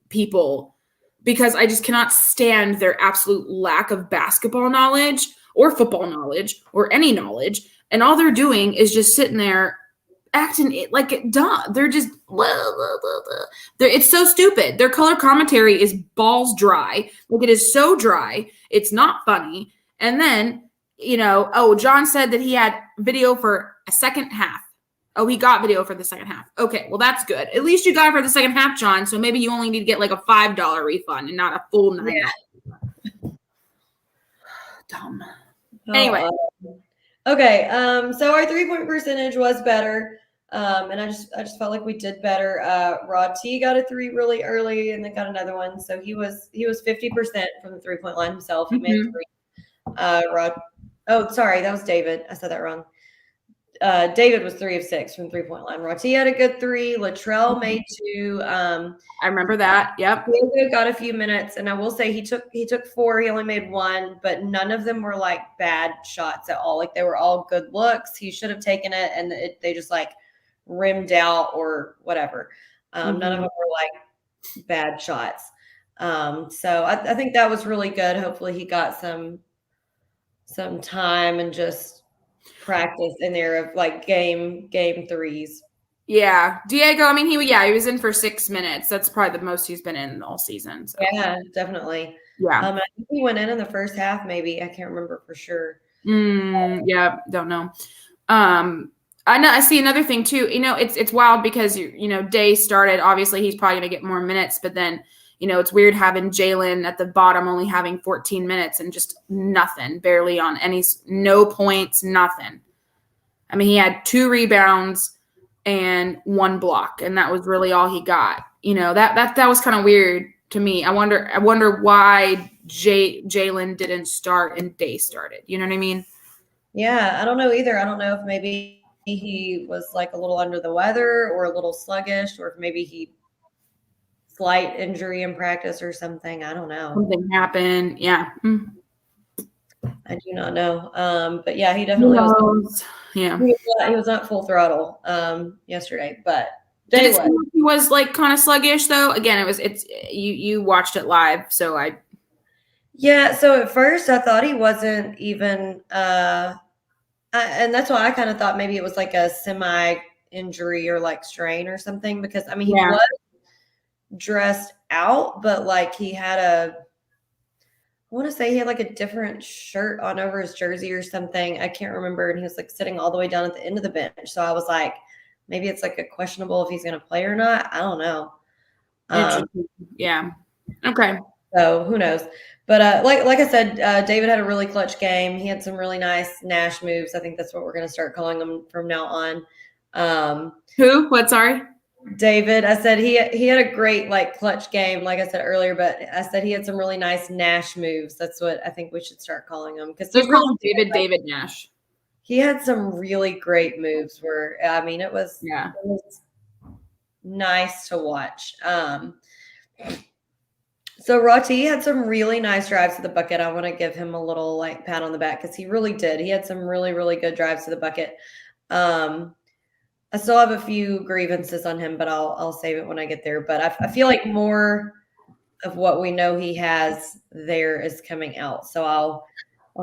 people because I just cannot stand their absolute lack of basketball knowledge or football knowledge or any knowledge. And all they're doing is just sitting there acting like dumb. They're just blah, blah, blah, blah. It's so stupid. Their color commentary is balls dry. Like, it is so dry. It's not funny. And then, John said that he had video for a second half. Oh, he got video for the second half. Okay, well, that's good. At least you got it for the second half, John. So maybe you only need to get like a $5 refund and not a full $9. Yeah. Dumb. Anyway. Okay. So our 3-point percentage was better. And I just felt like we did better. Rod T got a 3 really early and then got another one. So he was 50% from the 3-point line himself. He made 3. Sorry, that was David. I said that wrong. David was 3 of 6 from 3-point line. Rod T had a good 3. Latrell made 2. I remember that. Yep. Diego got a few minutes, and I will say he took 4. He only made 1, but none of them were like bad shots at all. Like, they were all good looks. He should have taken it, and they just like rimmed out or whatever. None of them were like bad shots. So I think that was really good. Hopefully he got some time and just practice in there of like game threes. Yeah, Diego. I mean, he was in for 6 minutes. That's probably the most he's been in all season. So. Yeah, definitely. Yeah, I think he went in the first half. Maybe I can't remember for sure. Yeah, don't know. I see another thing too. It's wild because Day started. Obviously, he's probably gonna get more minutes, but then it's weird having Jalen at the bottom only having 14 minutes and just nothing, barely on no points, nothing. I mean, he had 2 rebounds and 1 block, and that was really all he got. That was kind of weird to me. I wonder why Jalen didn't start and Day started. You know what I mean? Yeah, I don't know either. I don't know if maybe he was like a little under the weather or a little sluggish, or if maybe he slight injury in practice or something. I don't know. Something happened. Yeah. I do not know. But yeah, he definitely was. Yeah. He was not full throttle yesterday, but he was like kind of sluggish though. Again, you watched it live, so I. Yeah. So at first I thought he wasn't even, and that's why I kind of thought maybe it was like a semi injury or like strain or something, because I mean, he was dressed out, but like he had I want to say he had like a different shirt on over his jersey or something. I can't remember. And he was like sitting all the way down at the end of the bench. So I was like, maybe it's like a questionable if he's going to play or not. I don't know. Yeah. Okay. So who knows? But like I said, David had a really clutch game. He had some really nice Nash moves. I think that's what we're going to start calling him from now on. Who? What? Sorry. David. I said he had a great like clutch game, like I said earlier, but I said he had some really nice Nash moves. That's what I think we should start calling him, because let's call him David Nash. He had some really great moves where it was nice to watch. So Rati had some really nice drives to the bucket. I want to give him a little like pat on the back, because he really did. He had some really, really good drives to the bucket. I still have a few grievances on him, but I'll save it when I get there. But I feel like more of what we know he has there is coming out. So I'll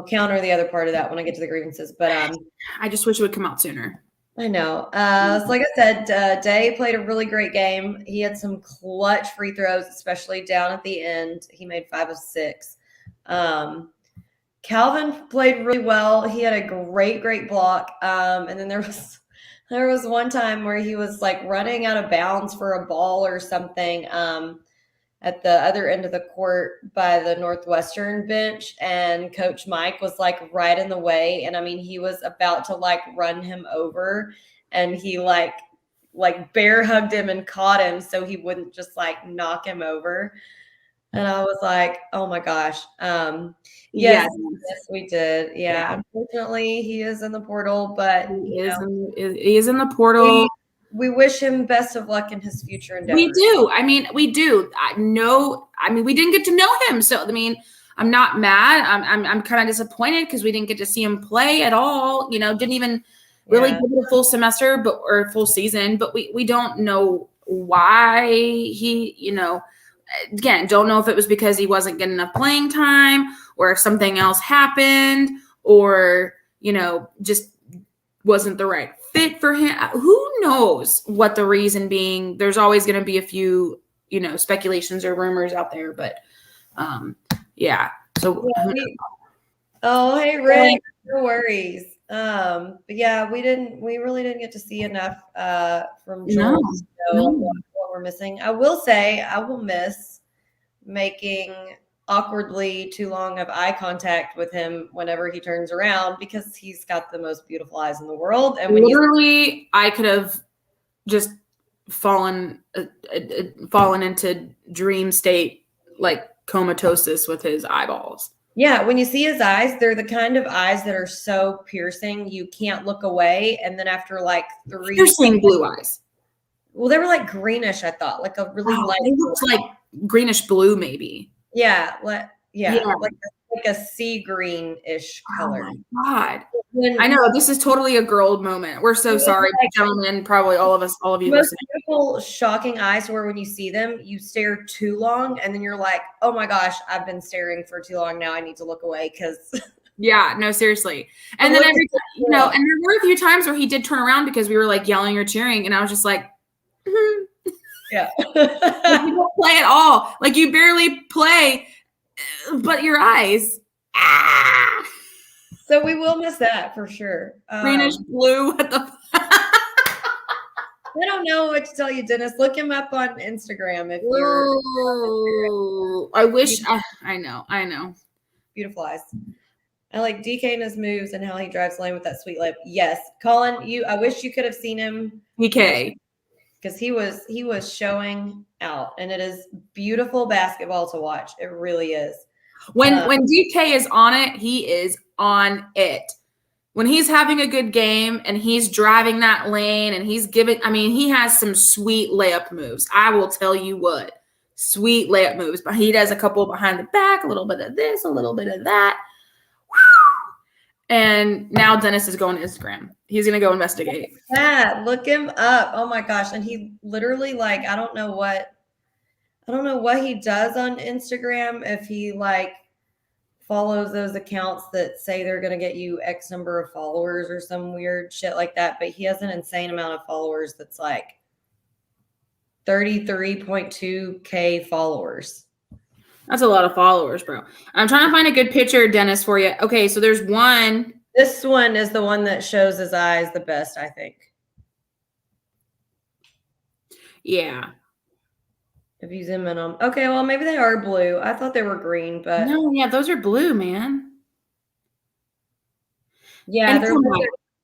counter the other part of that when I get to the grievances. But I just wish it would come out sooner. I know. So like I said, Day played a really great game. He had some clutch free throws, especially down at the end. He made 5 of 6. Calvin played really well. He had a great block. And then there was one time where he was like running out of bounds for a ball or something. At the other end of the court by the Northwestern bench, and Coach Mike was like right in the way. And I mean, he was about to like run him over, and he like bear hugged him and caught him so he wouldn't just like knock him over. And I was like, oh my gosh. Yes, we did. Yeah. Unfortunately, he is in the portal, but he is in the portal. We wish him best of luck in his future endeavors. We do. I mean, we do. We didn't get to know him. So, I mean, I'm not mad. I'm kind of disappointed because we didn't get to see him play at all. Didn't even really give it a full semester or full season, but we don't know why he, again, don't know if it was because he wasn't getting enough playing time or if something else happened or, just wasn't the right fit for him. Who knows what the reason being? There's always going to be a few, speculations or rumors out there, but yeah. So, hey, Rick, no worries. But yeah, we really didn't get to see enough from Joel to know what we're missing. I will say I will miss making awkwardly too long of eye contact with him whenever he turns around because he's got the most beautiful eyes in the world. And when literally, I could have just fallen into dream state, like comatosis with his eyeballs. Yeah, when you see his eyes, they're the kind of eyes that are so piercing you can't look away. And then after like 3, you're seeing blue eyes. Well, they were like greenish. I thought like a really light. They looked like greenish blue, maybe. Yeah, like a sea greenish color. Oh my God. I know this is totally a girl moment. We're so sorry, gentlemen. Probably all of you. Most beautiful, shocking eyes where when you see them, you stare too long, and then you're like, "Oh my gosh, I've been staring for too long. Now I need to look away." Because yeah, no, seriously. And then every and there were a few times where he did turn around because we were like yelling or cheering, and I was just like, yeah, you don't play at all. Like you barely play, but your eyes. So we will miss that for sure. Greenish blue. What the? I don't know what to tell you, Dennis. Look him up on Instagram if you're. I wish. I know. Beautiful eyes. I like DK and his moves and how he drives lane with that sweet lip. Yes, Colin. I wish you could have seen him. DK. Because he was showing out, and it is beautiful basketball to watch. It really is. When DK is on it, he is on it. When he's having a good game and he's driving that lane and he has some sweet layup moves. I will tell you what, sweet layup moves. But he does a couple behind the back, a little bit of this, a little bit of that. And now Dennis is going to Instagram. He's going to go investigate. Yeah, look him up. Oh my gosh. And he literally I don't know what he does on Instagram, if he follows those accounts that say they're going to get you X number of followers or some weird shit like that. But he has an insane amount of followers that's 33.2K followers. That's a lot of followers, bro. I'm trying to find a good picture, Dennis, for you. Okay, so there's one. This one is the one that shows his eyes the best, I think. Yeah. If you zoom in on, okay, well, maybe they are blue. I thought they were green, but no, yeah, those are blue, man. Yeah,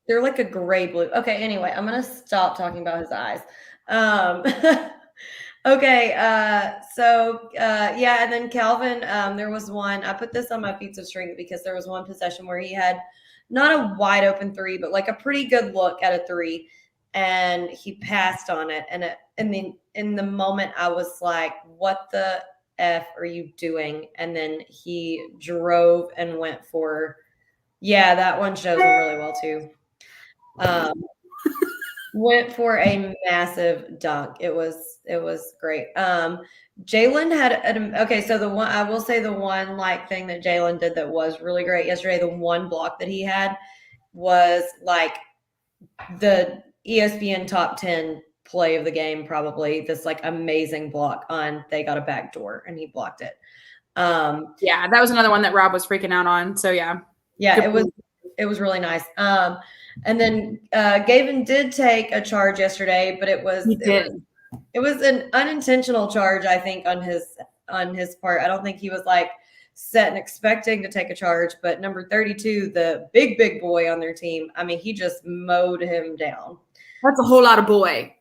they're like a gray blue. Okay, anyway, I'm gonna stop talking about his eyes. Okay, and then Calvin, there was one. I put this on my pizza string because there was one possession where he had not a wide open three, but a pretty good look at a three, and he passed on it, and in the moment I was like, what the F are you doing? And then he drove and went for, that one shows him really well too. went for a massive dunk. It was great. Jalen had okay. So the one I will say the one like thing that Jalen did that was really great yesterday. The one block that he had was like the ESPN top 10 play of the game, probably this like amazing block on they got a back door and he blocked it. Yeah, that was another one that Rob was freaking out on. So yeah. Yeah, it was really nice. And then Gavin did take a charge yesterday, but it was an unintentional charge, I think, on his part. I don't think he was like set and expecting to take a charge, but number 32, the big boy on their team, I mean, he just mowed him down. That's a whole lot of boy.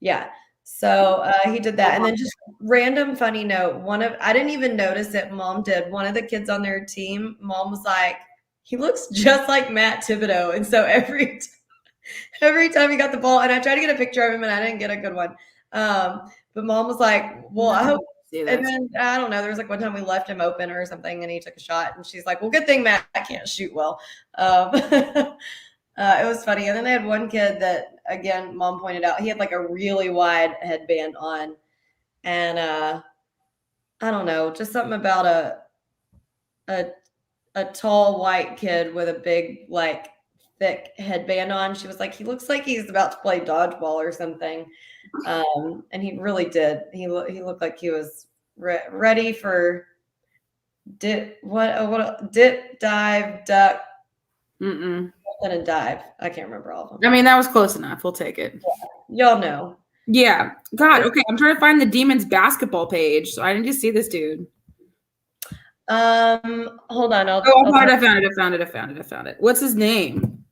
Yeah. So he did that. And then just random funny note, I didn't even notice it, Mom did. One of the kids on their team, Mom was like, he looks just like Matt Thibodeau. And so every time he got the ball, and I tried to get a picture of him and I didn't get a good one. But Mom was like, well, I hope. And then I don't know, there was like one time we left him open or something and he took a shot and she's like, well, good thing Matt can't shoot well. It was funny. And then they had one kid that, again, Mom pointed out, he had like a really wide headband on. And I don't know, just something about a tall white kid with a big, like, thick headband on. She was like, he looks like he's about to play dodgeball or something. And he really did. He looked like he was ready for dip, dive, duck, and a dive. I can't remember all of them. I mean, that was close enough. We'll take it. Yeah. Y'all know. Yeah. God. Okay. I'm trying to find the Demons basketball page. So I didn't just see this dude. Hold on. I found it. What's his name?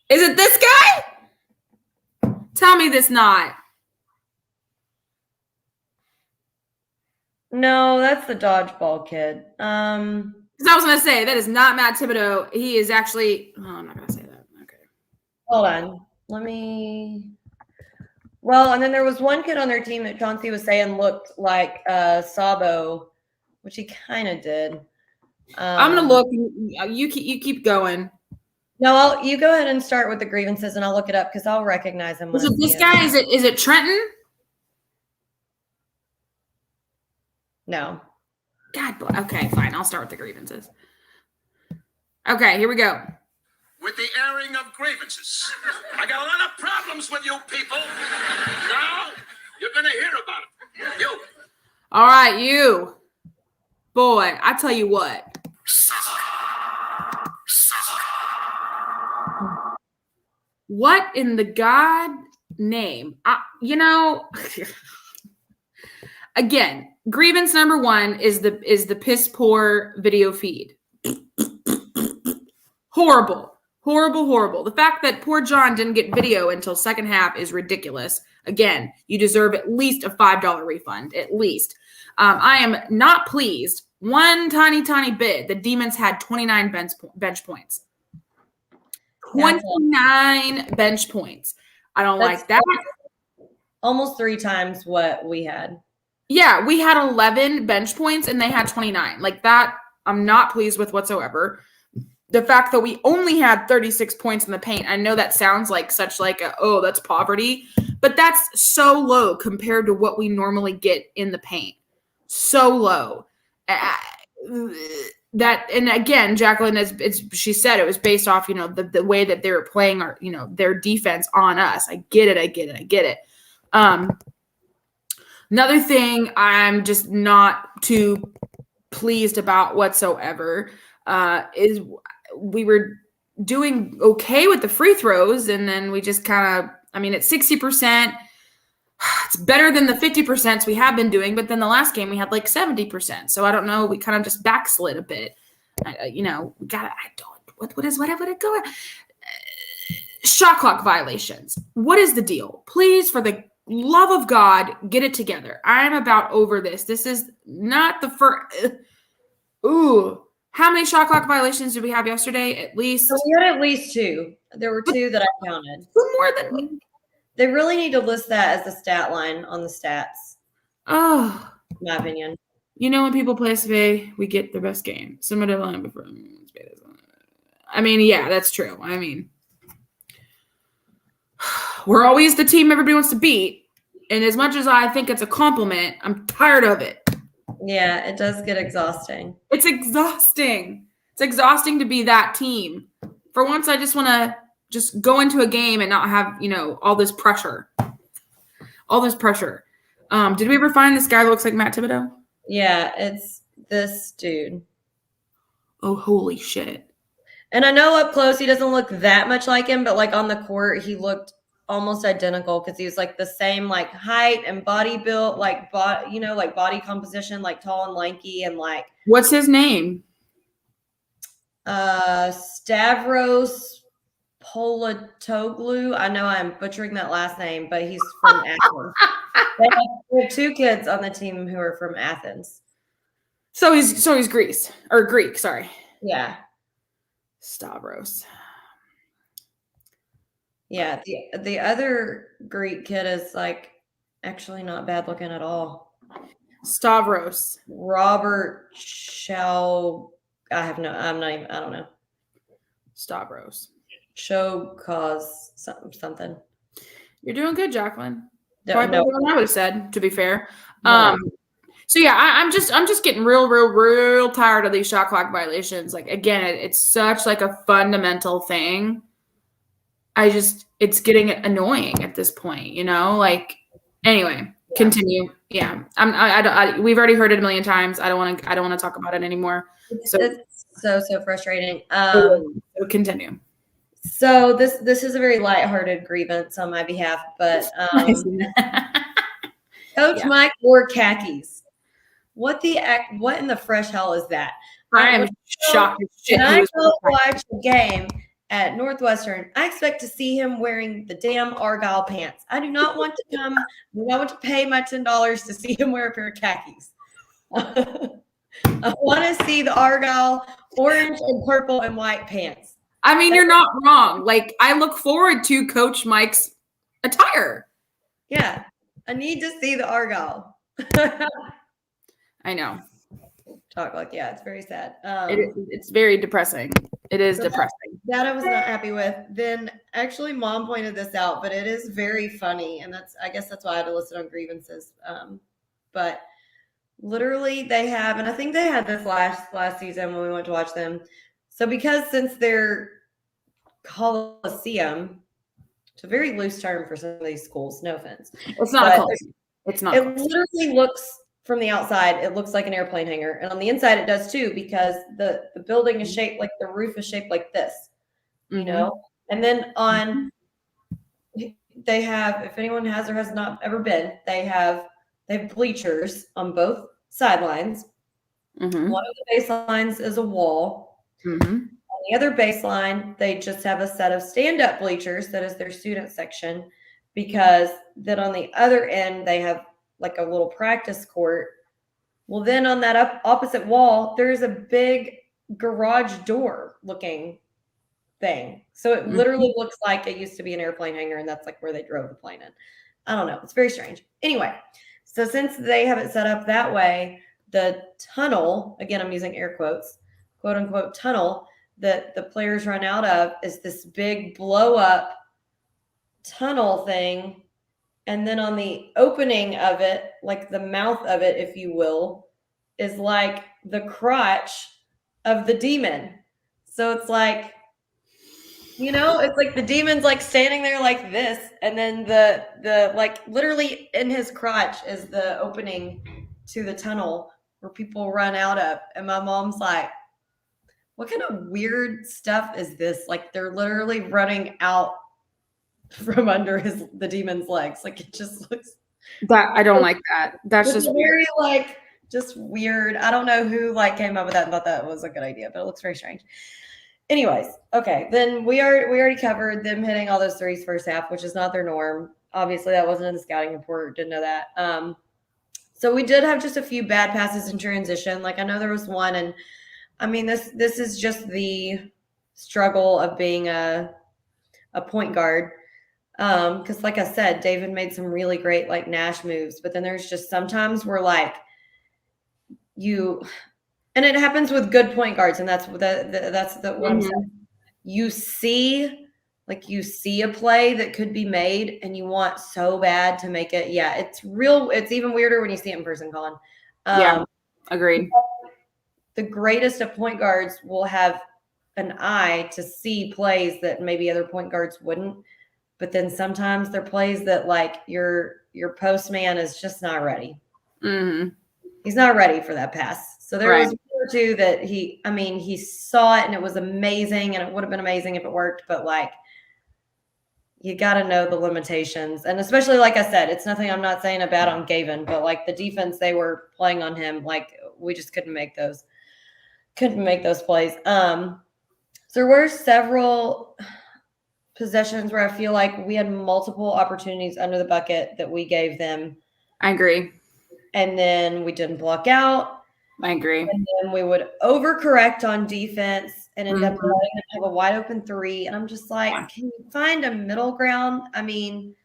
Is it this guy? Tell me this not. No, that's the dodgeball kid. Because I was gonna say that is not Matt Thibodeau. He is actually. Oh, I'm not gonna say that. Okay. Hold on. Let me. Well, and then there was one kid on their team that Chauncey was saying looked like Sabo, which he kind of did. I'm gonna look. You keep going. No, you go ahead and start with the grievances, and I'll look it up because I'll recognize him. Is it this guy? Is it Trenton? No. God, okay, fine. I'll start with the grievances. Okay, here we go. With the airing of grievances. I got a lot of problems with you people. Now, you're going to hear about it. You. All right, you. Boy, I tell you what. What in the God name? Again, grievance number one is the piss poor video feed. Horrible. The fact that poor John didn't get video until second half is ridiculous. Again, you deserve at least a $5 refund, at least. I am not pleased one tiny bit. The Demons had 29 bench points. 29 bench points. I don't like that. Almost 3 times what we had. Yeah, we had 11 bench points and they had 29. Like that, I'm not pleased with whatsoever. The fact that we only had 36 points in the paint, I know that sounds like such like that's poverty, but that's so low compared to what we normally get in the paint. So low. That, and again, Jacqueline, she said it was based off, the way that they were playing their defense on us. I get it. Another thing I'm just not too pleased about whatsoever is we were doing okay with the free throws, and then we just kind of, at 60%, it's better than the 50% we have been doing, but then the last game we had like 70%. So I don't know, we kind of just backslid a bit. Shot clock violations. What is the deal? Please, for the love of God, get it together. I'm about over this. This is not the first. How many shot clock violations did we have yesterday? At least. So we had at least 2. There were 2 that I counted. 2 more than me. They really need to list that as the stat line on the stats. Oh, in my opinion. When people play Spay, we get the best game. Somebody line before. Yeah, that's true. we're always the team everybody wants to beat. And as much as I think it's a compliment, I'm tired of it. Yeah, it does get exhausting. It's exhausting. It's exhausting to be that team. For once, I just want to just go into a game and not have, all this pressure. All this pressure. Did we ever find this guy that looks like Matt Thibodeau? Yeah, it's this dude. Oh, holy shit. And I know up close he doesn't look that much like him, but like on the court he looked almost identical because he was like the same like height and body build, like like body composition, like tall and lanky and like. What's his name? Stavros Polatoglu. I know I'm butchering that last name, but he's from Athens. They have 2 kids on the team who are from Athens. So he's Greek, sorry. Yeah. Stavros. Yeah, the other Greek kid is like actually not bad looking at all. Stavros. Robert I don't know. Stavros. Cause something. You're doing good, Jacqueline. No, Probably better than I would have said, to be fair. No. So yeah, I'm just getting real tired of these shot clock violations. Like again, it's such like a fundamental thing. It's getting annoying at this point, Like anyway, continue. Yeah, we've already heard it a million times. I don't want to talk about it anymore. So It's so frustrating. Continue. So this is a very lighthearted grievance on my behalf, but Coach Mike wore khakis. What in the fresh hell is that? I am shocked. When I go watch a game at Northwestern, I expect to see him wearing the damn Argyle pants. I do not want to pay my $10 to see him wear a pair of khakis. I want to see the Argyle orange and purple and white pants. I mean, you're not wrong. Like, I look forward to Coach Mike's attire. Yeah, I need to see the Argyle. I know. It's very sad. It's very depressing. It is depressing. That I was not happy with. Then actually Mom pointed this out, but it is very funny. And I guess that's why I had to list it on grievances. But literally they have, and I think they had this last season when we went to watch them. So since they're Coliseum, it's a very loose term for some of these schools, no offense. It's not a Coliseum. It's not. It literally looks from the outside, it looks like an airplane hangar. And on the inside it does too, because the building is shaped like the roof is shaped like this, And then they have, if anyone has or has not ever been, they have bleachers on both sidelines. Mm-hmm. One of the baselines is a wall. Mm-hmm. On the other baseline, they just have a set of stand-up bleachers that is their student section, because then on the other end they have like a little practice court. Well, then on that opposite wall, there's a big garage door looking thing. So it literally looks like it used to be an airplane hangar, and that's like where they drove the plane in. I don't know. It's very strange. Anyway, so since they have it set up that way, the tunnel, again, I'm using air quotes, quote unquote tunnel that the players run out of is this big blow up tunnel thing. And then on the opening of it, like the mouth of it, if you will, is like the crotch of the demon. So it's like, it's like the demon's like standing there like this. And then the like literally in his crotch is the opening to the tunnel where people run out of. And my mom's like, what kind of weird stuff is this? Like they're literally running out from under the demon's legs. Like it just looks that I don't like that. That's just very just weird. I don't know who came up with that and thought that was a good idea, but it looks very strange. Anyways, okay. Then we already covered them hitting all those threes first half, which is not their norm. Obviously, that wasn't in the scouting report. Didn't know that. So we did have just a few bad passes in transition. Like I know there was one, and I mean this is just the struggle of being a point guard. Because like I said, David made some really great Nash moves, but then there's just sometimes where and it happens with good point guards, and that's the one. Mm-hmm. You see like you see a play that could be made and you want so bad to make it. Yeah, it's real. It's even weirder when you see it in person, Colin. Yeah, agreed. The greatest of point guards will have an eye to see plays that maybe other point guards wouldn't. But then sometimes they're plays that like your post man is just not ready. Mm-hmm. He's not ready for that pass. So there was one or two that he saw it and it was amazing, and it would have been amazing if it worked, but like you got to know the limitations. And especially, like I said, it's nothing I'm not saying about on Gavin, but like the defense they were playing on him, like we just couldn't make those plays. So there were several possessions where I feel like we had multiple opportunities under the bucket that we gave them. I agree. And then we didn't block out. I agree. And then we would overcorrect on defense and end up letting them have a wide open three. And I'm just like, can you find a middle ground? I mean,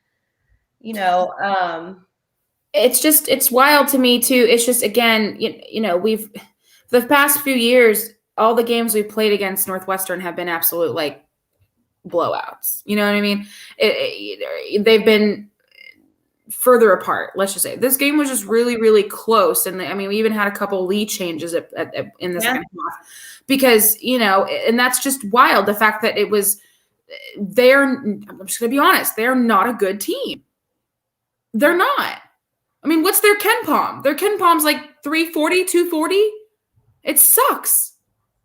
it's wild to me too. It's just, again, we've the past few years, all the games we've played against Northwestern have been absolute like blowouts. You know what I mean? They've been further apart. Let's just say this game was just really, really close. And we even had a couple lead changes in the second half because, and that's just wild. The fact that I'm just going to be honest, they're not a good team. They're not. What's their Ken Palm? Their Ken Palm's like 340, 240. It sucks.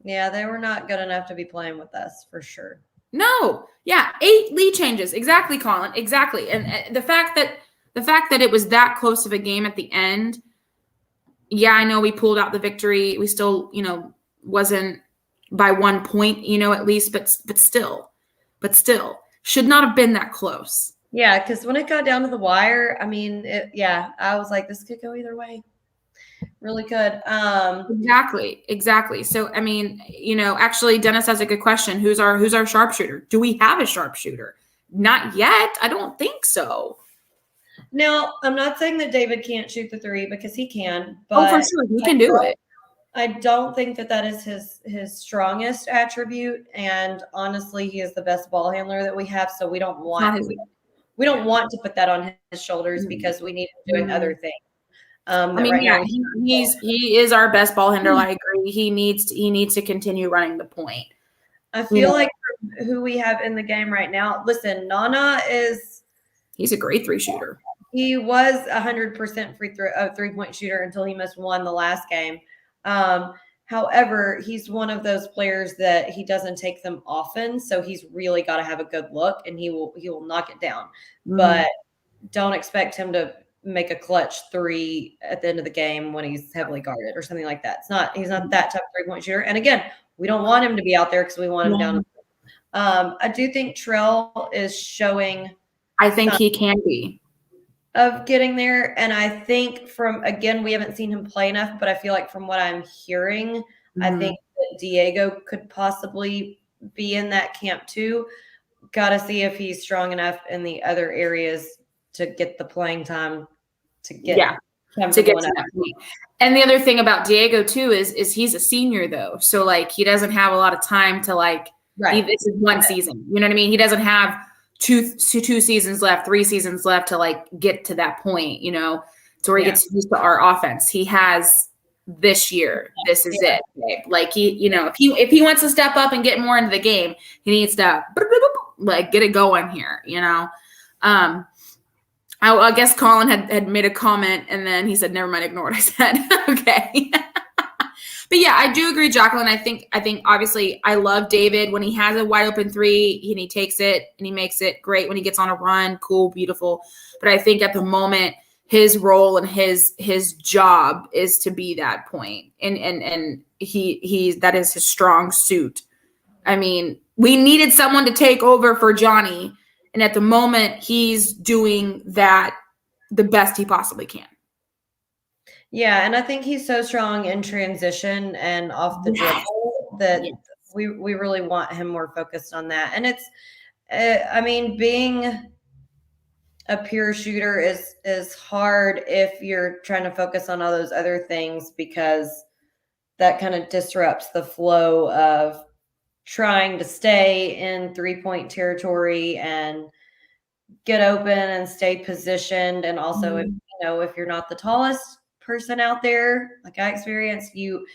Yeah, they were not good enough to be playing with us for sure. No. Yeah, 8 lead changes. Exactly, Colin. Exactly. And the fact that it was that close of a game at the end, yeah, I know we pulled out the victory. We still, wasn't by 1 point, at least, but still should not have been that close. Yeah, because when it got down to the wire, I was like, this could go either way. Really could. Exactly. So, actually, Dennis has a good question. Who's our sharpshooter? Do we have a sharpshooter? Not yet. I don't think so. Now, I'm not saying that David can't shoot the three because he can. But for sure. He can do it. I don't think that is his strongest attribute. And honestly, he is the best ball handler that we have. So we don't want to put that on his shoulders because we need him doing other things. He is our best ball handler. I agree. He needs to continue running the point. I feel like who we have in the game right now. Listen, Nana he's a great 3 shooter. He was 100% 3-point shooter until he missed one the last game. However, he's one of those players that he doesn't take them often, so he's really got to have a good look, and he will knock it down. But don't expect him to make a clutch 3 at the end of the game when he's heavily guarded or something like that. He's not that type of 3-point shooter. And again, we don't want him to be out there because we want him down. I do think Trell is showing. I think he can be. Of getting there. And I think we haven't seen him play enough, but I feel like from what I'm hearing, I think that Diego could possibly be in that camp too. Got to see if he's strong enough in the other areas to get the playing time to get to get to that point. And the other thing about Diego too is he's a senior though. So like he doesn't have a lot of time to this is one season. You know what I mean? He doesn't have two seasons left, 3 seasons left to like get to that point, to where he gets used to our offense. He has this year. This is it. Babe. Like if he wants to step up and get more into the game, he needs to like get it going here, I guess Colin had made a comment and then he said, never mind, ignore what I said. Okay. But yeah, I do agree, Jacqueline. I think obviously I love David when he has a wide open 3 and he takes it and he makes it great when he gets on a run. Cool, beautiful. But I think at the moment his role and his job is to be that point. And he that is his strong suit. We needed someone to take over for Johnny. And at the moment he's doing that the best he possibly can. Yeah, and I think he's so strong in transition and off the dribble that we really want him more focused on that. And it's, being a pure shooter is hard if you're trying to focus on all those other things because that kind of disrupts the flow of trying to stay in 3-point territory and get open and stay positioned. And also, if if you're not the tallest person out there, like I experienced, you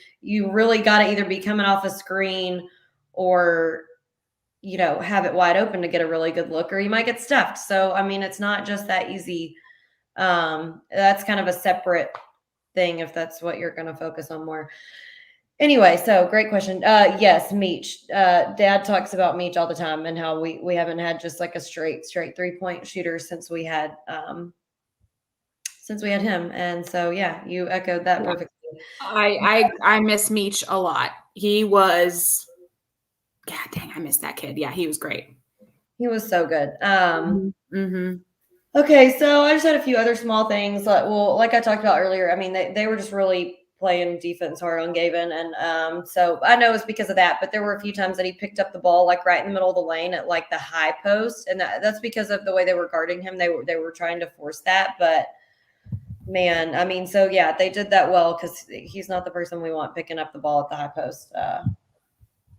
really got to either be coming off a screen or have it wide open to get a really good look, or you might get stuffed. So I mean, it's not just that easy. That's kind of a separate thing if that's what you're going to focus on more. Anyway, so great question. Yes, Meech. Dad talks about Meech all the time and how we haven't had just like a straight 3-point shooter since we had him. And so yeah, you echoed that perfectly. I miss Meech a lot. He was, God dang, I miss that kid. Yeah, he was great. He was so good. Okay, so I just had a few other small things. Like I talked about earlier, I mean, they were just really playing defense hard on Gavin. And so I know it's because of that, but there were a few times that he picked up the ball like right in the middle of the lane at like the high post. And that's because of the way they were guarding him. They were trying to force that. But man, I mean, so yeah, they did that well because he's not the person we want picking up the ball at the high post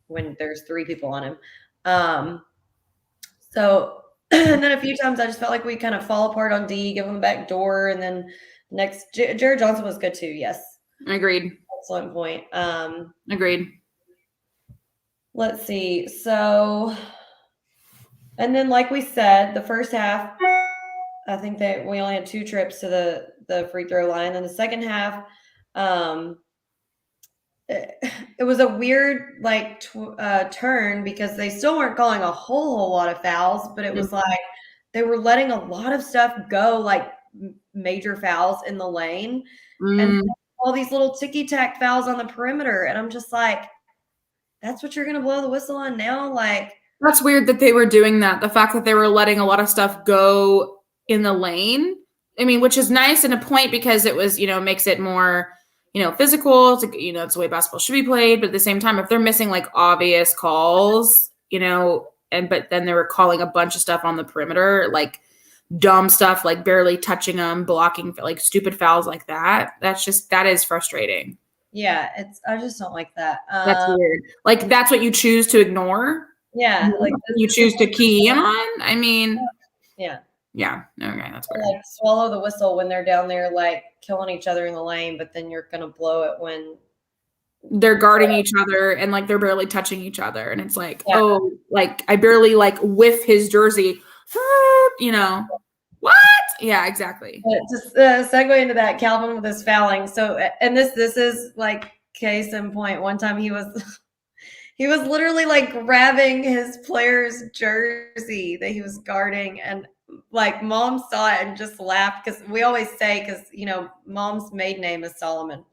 when there's 3 people on him. So and then a few times I just felt like we kind of fall apart on D, give him a back door, and then Jared Johnson was good too. Yes, agreed. Excellent point. Agreed. Let's see. So, and then like we said, the first half, I think that we only had 2 trips to the free throw line. And the second half, it was a weird like turn because they still weren't calling a whole lot of fouls, but it was like they were letting a lot of stuff go, like major fouls in the lane and all these little ticky-tack fouls on the perimeter. And I'm just like, that's what you're going to blow the whistle on now? Like, that's weird that they were doing that. The fact that they were letting a lot of stuff go in the lane, I mean, which is nice in a point because it was, makes it more, physical. It's the way basketball should be played. But at the same time, if they're missing like obvious calls, but then they were calling a bunch of stuff on the perimeter, like dumb stuff, like barely touching them, blocking, like stupid fouls like that. That is frustrating. Yeah, I just don't like that. That's weird. Like that's what you choose to ignore. Yeah, like you choose to key in on. I mean, yeah. Okay, that's weird. Like swallow the whistle when they're down there like killing each other in the lane, but then you're gonna blow it when they're guarding each other and like they're barely touching each other, and it's like, oh, like I barely like whiff his jersey, what? Yeah, exactly. Just segue into that, Calvin with his fouling. So, and this is like case in point. One time he was literally like grabbing his player's jersey that he was guarding, and like mom saw it and just laughed because we always say, because mom's maiden name is Solomon.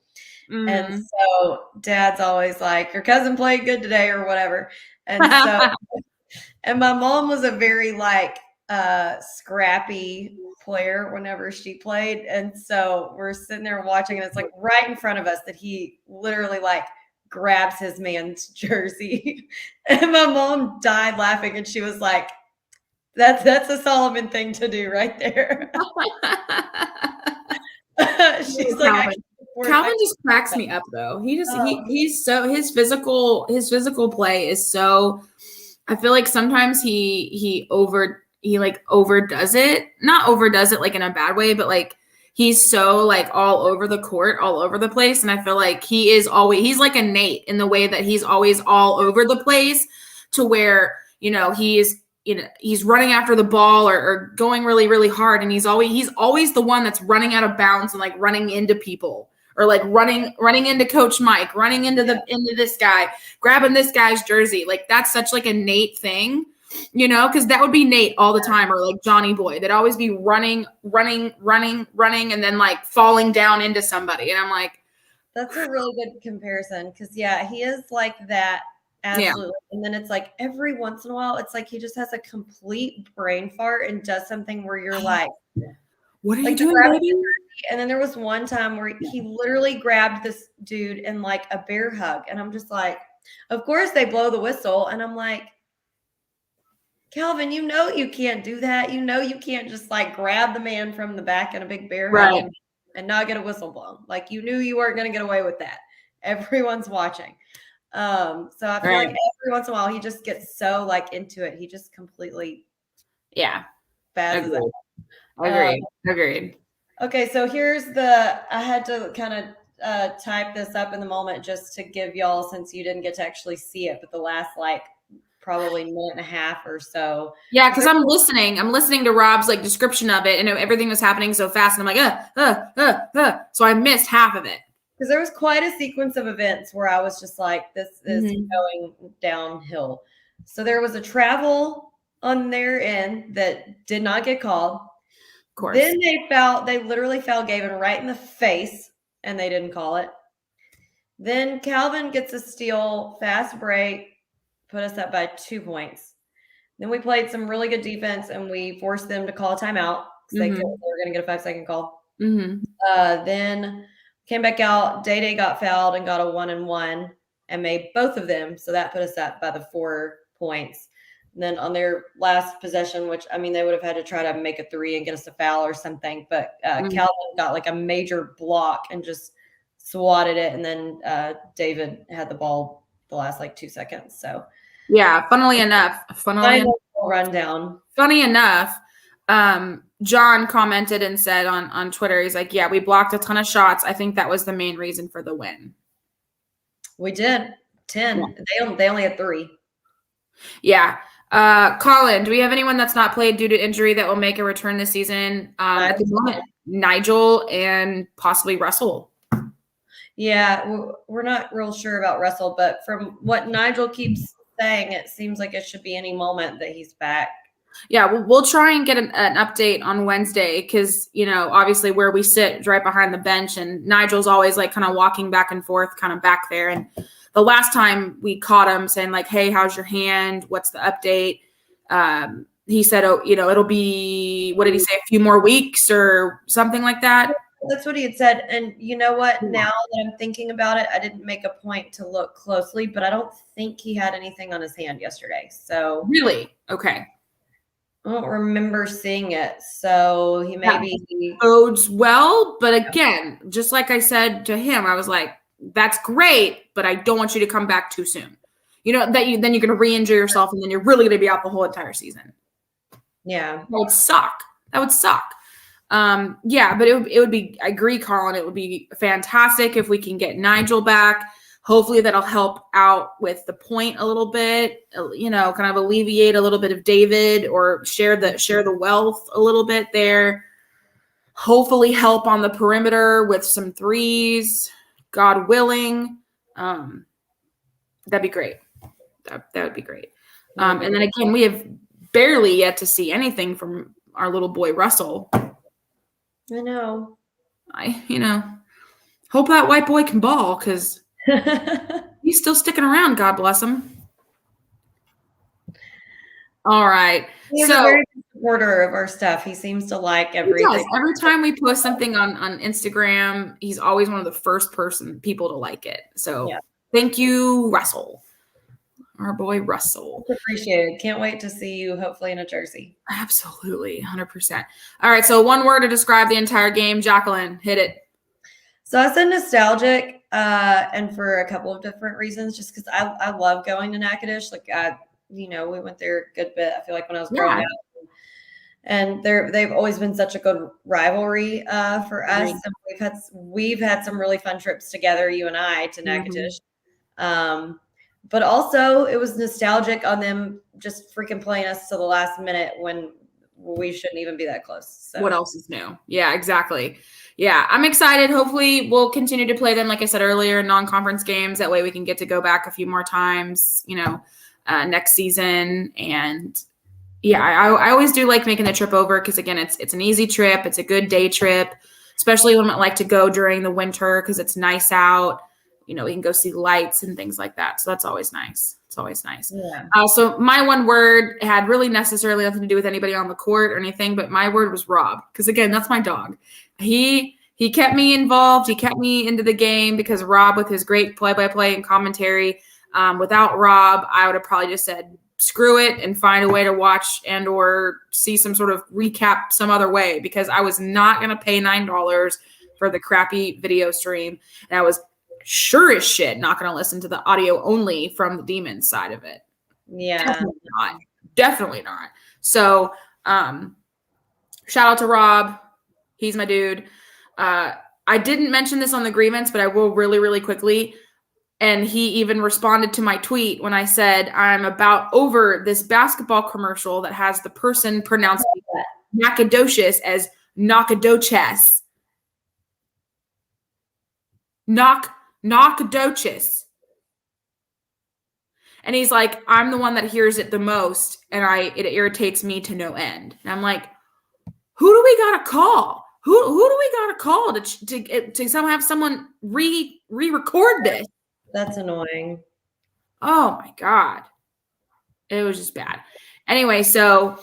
And so dad's always like, your cousin played good today or whatever. And so and my mom was a very like scrappy player whenever she played. And so we're sitting there watching, and it's like right in front of us that he literally like grabs his man's jersey. And my mom died laughing, and she was like, that's a Solomon thing to do right there. She's like, Calvin just cracks me up though. He's so his physical play is so, I feel like sometimes he overdoes it. Not overdoes it like in a bad way, but like he's so like all over the court, all over the place. And I feel like he's like a Nate in the way that he's always all over the place, to where, he's running after the ball or going really, really hard. And he's always the one that's running out of bounds and like running into people, or like running into Coach Mike, running into into this guy, grabbing this guy's jersey. Like that's such like a Nate thing, because that would be Nate all the time, or like Johnny Boy. They'd always be running, and then like falling down into somebody. And I'm like, that's a really good comparison, because he is like that. Absolutely. Yeah. And then it's like every once in a while, it's like he just has a complete brain fart and does something where you're like, what are you doing, baby? And then there was one time where he literally grabbed this dude in like a bear hug. And I'm just like, of course they blow the whistle. And I'm like, Calvin, you can't do that. You can't just like grab the man from the back in a big bear hug and not get a whistle blown. Like you knew you weren't going to get away with that. Everyone's watching. So I feel like every once in a while he just gets so like into it. He just completely spazzes out. Agreed. Okay, so I had to kind of type this up in the moment just to give y'all, since you didn't get to actually see it, but the last like probably minute and a half or so. Yeah, because I'm listening to Rob's like description of it, and everything was happening so fast, and I'm like, so I missed half of it. Because there was quite a sequence of events where I was just like, this is going downhill. So there was a travel on their end that did not get called. Of course. Then they literally fell Gavin right in the face, and they didn't call it. Then Calvin gets a steal, fast break, put us up by 2 points. Then we played some really good defense, and we forced them to call a timeout because they were going to get a 5-second call. Then came back out. Day got fouled and got a 1-and-1 and made both of them. So that put us up by the 4 points. And then on their last possession, which, I mean, they would have had to try to make a 3 and get us a foul or something. But Calvin got like a major block and just swatted it. And then David had the ball the last like 2 seconds. So yeah, funny enough, John commented and said on Twitter, he's like, yeah, we blocked a ton of shots. I think that was the main reason for the win. We did 10. Yeah. They only had 3. Yeah. Colin, do we have anyone that's not played due to injury that will make a return this season? At the moment, Nigel and possibly Russell. Yeah, we're not real sure about Russell, but from what Nigel keeps saying, it seems like it should be any moment that he's back. Yeah, we'll try and get an update on Wednesday because, obviously where we sit is right behind the bench, and Nigel's always like kind of walking back and forth kind of back there. And the last time we caught him saying like, hey, how's your hand? What's the update? He said, it'll be, what did he say? A few more weeks or something like that. That's what he had said. And you know what? Now that I'm thinking about it, I didn't make a point to look closely, but I don't think he had anything on his hand yesterday. So really? Okay. I don't remember seeing it. So he maybe bodes well. But again, just like I said to him, I was like, that's great, but I don't want you to come back too soon. Then you're going to re-injure yourself, and then you're really going to be out the whole entire season. Yeah. That would suck. But it would be, I agree, Colin, it would be fantastic if we can get Nigel back. Hopefully that'll help out with the point a little bit, kind of alleviate a little bit of David or share the wealth a little bit there. Hopefully help on the perimeter with some threes, God willing. That'd be great. That would be great. And then again, we have barely yet to see anything from our little boy, Russell. I know. Hope that white boy can ball because he's still sticking around. God bless him. All right. He's a very good supporter of our stuff. He seems to like everything. He does. Every time we post something on Instagram, he's always one of the first people to like it. So Thank you, Russell. Our boy Russell. Appreciate it. Can't wait to see you hopefully in a jersey. Absolutely. 100%. All right. So one word to describe the entire game. Jacqueline, hit it. So I said nostalgic, and for a couple of different reasons, just because I love going to Natchitoches. Like, we went there a good bit. I feel like when I was growing up, and they've always been such a good rivalry for us. Right. And we've had some really fun trips together, you and I, to Natchitoches. But also it was nostalgic on them just freaking playing us to the last minute when we shouldn't even be that close. So. What else is new? Yeah, exactly. Yeah, I'm excited. Hopefully we'll continue to play them, like I said earlier, non-conference games. That way we can get to go back a few more times, next season. And yeah, I always do like making the trip over because, again, it's an easy trip. It's a good day trip, especially when I like to go during the winter because it's nice out. We can go see lights and things like that. So that's always nice. It's always nice. Yeah. So my one word had really necessarily nothing to do with anybody on the court or anything, but my word was Rob. Because again, that's my dog. He kept me involved. He kept me into the game because Rob, with his great play-by-play and commentary, without Rob, I would have probably just said, screw it and find a way to watch and or see some sort of recap some other way because I was not going to pay $9 for the crappy video stream. And I was sure as shit not going to listen to the audio only from the demon side of it. Yeah. Definitely not. So, shout out to Rob. He's my dude. I didn't mention this on the grievance, but I will really, really quickly. And he even responded to my tweet when I said, I'm about over this basketball commercial that has the person pronouncing Nacogdoches as Nacogdoches. Nacogdoches. And he's like, I'm the one that hears it the most, and it irritates me to no end. And I'm like, who do we gotta call? Who do we gotta call to somehow have someone re-record this? That's annoying. Oh my God. It was just bad. Anyway, so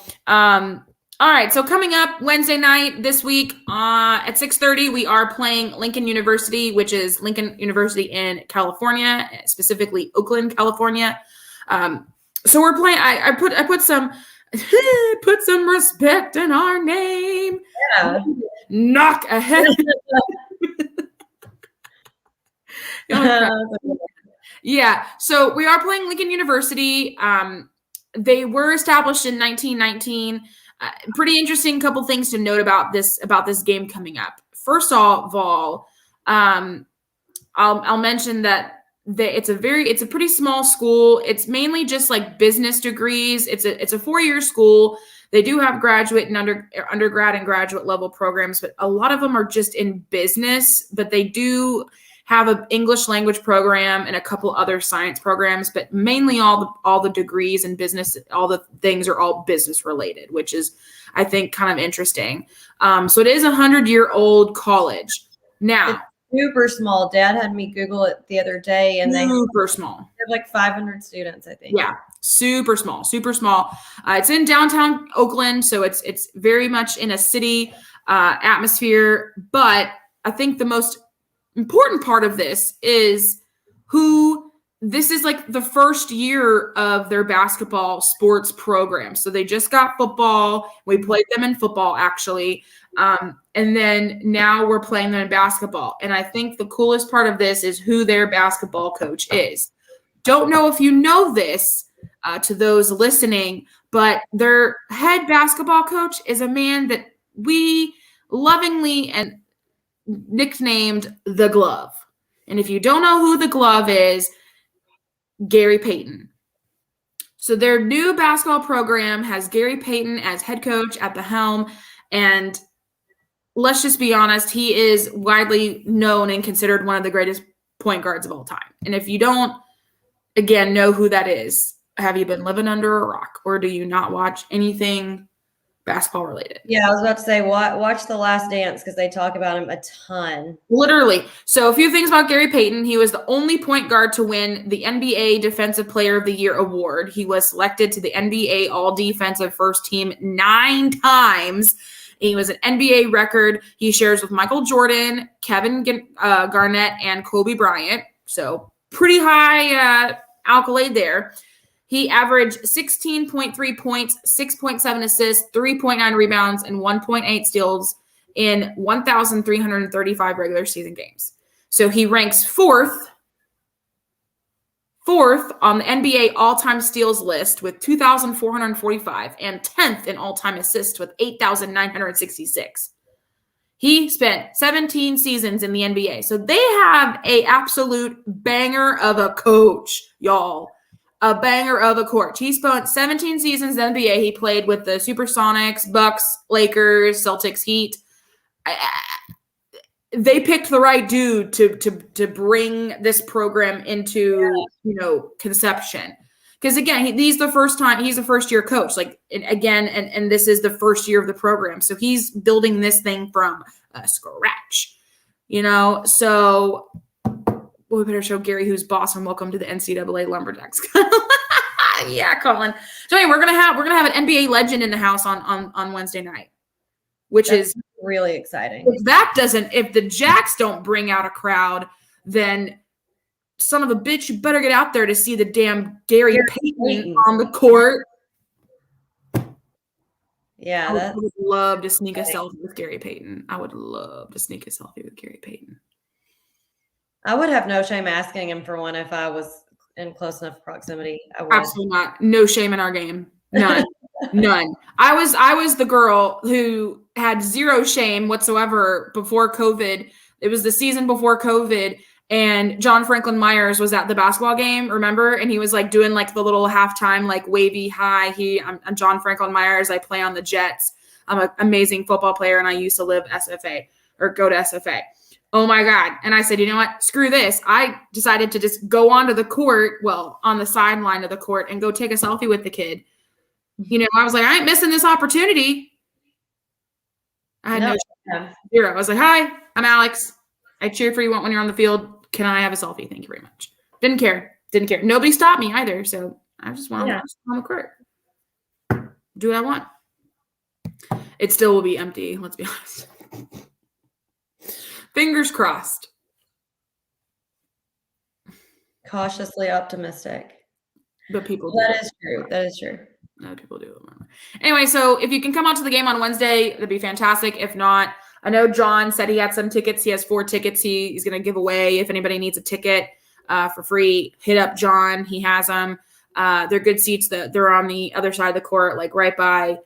all right, so coming up Wednesday night this week at 6:30, we are playing Lincoln University, which is Lincoln University in California, specifically Oakland, California. So we're playing. I put some put some respect in our name. Yeah. Knock ahead. Yeah. So we are playing Lincoln University. They were established in 1919. Pretty interesting couple things to note about this game coming up. First of all, I'll mention that it's a pretty small school. It's mainly just like business degrees. It's a 4-year school. They do have graduate and undergrad and graduate level programs, but a lot of them are just in business. But they do have an English language program and a couple other science programs, but mainly all the degrees in business, all the things are all business related, which is, I think, kind of interesting. So it is a 100-year-old college. Now, it's super small. Dad had me Google it the other day, and super small. They have like 500 students, I think. Yeah, super small, super small. It's in downtown Oakland, so it's very much in a city atmosphere. But I think the most important part of this is this is like the first year of their basketball sports program. So they just got football. We played them in football, actually. And then now we're playing them in basketball. And I think the coolest part of this is who their basketball coach is. Don't know if you know this to those listening, but their head basketball coach is a man that we lovingly and nicknamed the Glove. And if you don't know who the Glove is, Gary Payton. So their new basketball program has Gary Payton as head coach at the helm. And let's just be honest, he is widely known and considered one of the greatest point guards of all time. And if you don't, again, know who that is, have you been living under a rock, or do you not watch anything basketball related? Yeah, I was about to say, watch The Last Dance, because they talk about him a ton. Literally. So a few things about Gary Payton. He was the only point guard to win the NBA Defensive Player of the Year award. He was selected to the NBA All-Defensive First Team 9 times. He was an NBA record. He shares with Michael Jordan, Kevin Garnett, and Kobe Bryant. So pretty high accolade there. He averaged 16.3 points, 6.7 assists, 3.9 rebounds, and 1.8 steals in 1,335 regular season games. So he ranks fourth on the NBA all-time steals list with 2,445 and 10th in all-time assists with 8,966. He spent 17 seasons in the NBA. So they have a absolute banger of a coach, y'all. A banger of a coach. He spent 17 seasons in the NBA. He played with the Supersonics, Bucks, Lakers, Celtics, Heat. They picked the right dude to bring this program into conception. Because again, he's the first year coach. Like and this is the first year of the program, so he's building this thing from scratch. So we better show Gary who's boss and welcome to the NCAA Lumberjacks. Yeah, Colin. So anyway, we're gonna have an NBA legend in the house on Wednesday night, which is really exciting. If the Jacks don't bring out a crowd, then son of a bitch, you better get out there to see the damn Gary Payton on the court. Yeah, I would love to sneak a selfie with Gary Payton. I would love to sneak a selfie with Gary Payton. I would have no shame asking him for one if I was in close enough proximity. I would. Absolutely not. No shame in our game. None. None. I was the girl who had zero shame whatsoever before COVID. It was the season before COVID, and John Franklin Myers was at the basketball game, remember? And he was like doing like the little halftime like wavy hi. I'm John Franklin Myers. I play on the Jets. I'm an amazing football player, and I used to live SFA or go to SFA. Oh my God. And I said, you know what? Screw this. I decided to just go onto the court, well, on the sideline of the court, and go take a selfie with the kid. You know, I was like, I ain't missing this opportunity. I had no zero. I was like, hi, I'm Alex. I cheer for you when you're on the field. Can I have a selfie? Thank you very much. Didn't care. Nobody stopped me either. So I just want to on the court. Do what I want. It still will be empty. Let's be honest. Fingers crossed. Cautiously optimistic. But people do. That is true. That is true. No, people do. Anyway, so if you can come out to the game on Wednesday, that'd be fantastic. If not, I know John said he had some tickets. He has 4 tickets he's going to give away. If anybody needs a ticket for free, hit up John. He has them. They're good seats. They're on the other side of the court, like right by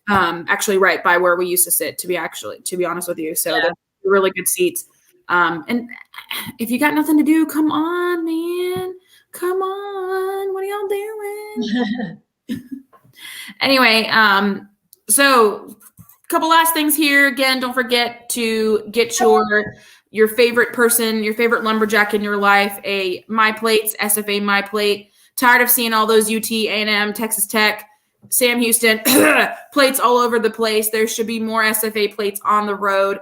where we used to sit, to be honest with you. So they're really good seats. And if you got nothing to do, come on, man. Come on. What are y'all doing? Anyway, so a couple last things here. Again, don't forget to get your favorite person, your favorite lumberjack in your life, a My Plates, SFA My Plate. Tired of seeing all those UT, A&M, Texas Tech, Sam Houston plates all over the place. There should be more SFA plates on the road.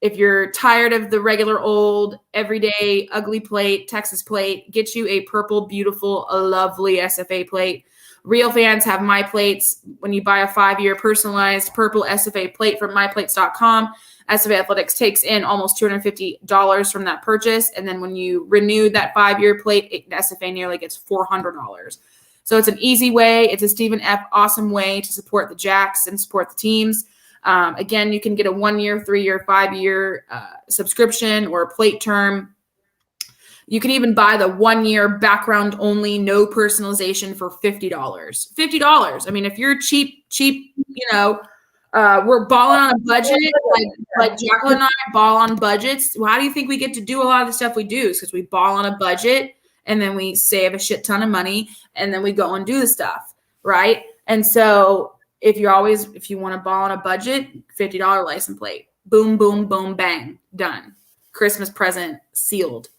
If you're tired of the regular old, everyday, ugly plate, Texas plate, get you a purple, beautiful, lovely SFA plate. Real fans have My Plates. When you buy a 5-year personalized purple SFA plate from myplates.com, SFA Athletics takes in almost $250 from that purchase. And then when you renew that 5-year plate, SFA nearly gets $400. So it's an easy way. It's a Stephen F. awesome way to support the Jacks and support the teams. Again, you can get a 1-year, 3-year, 5-year subscription or a plate term. You can even buy the 1-year background only, no personalization for $50. $50. I mean, if you're cheap, we're balling on a budget, like Jacqueline and I ball on budgets. Well, how do you think we get to do a lot of the stuff we do? It's because we ball on a budget and then we save a shit ton of money and then we go and do the stuff, right? And so if you want to ball on a budget, $50 license plate. Boom, boom, boom, bang, done. Christmas present sealed.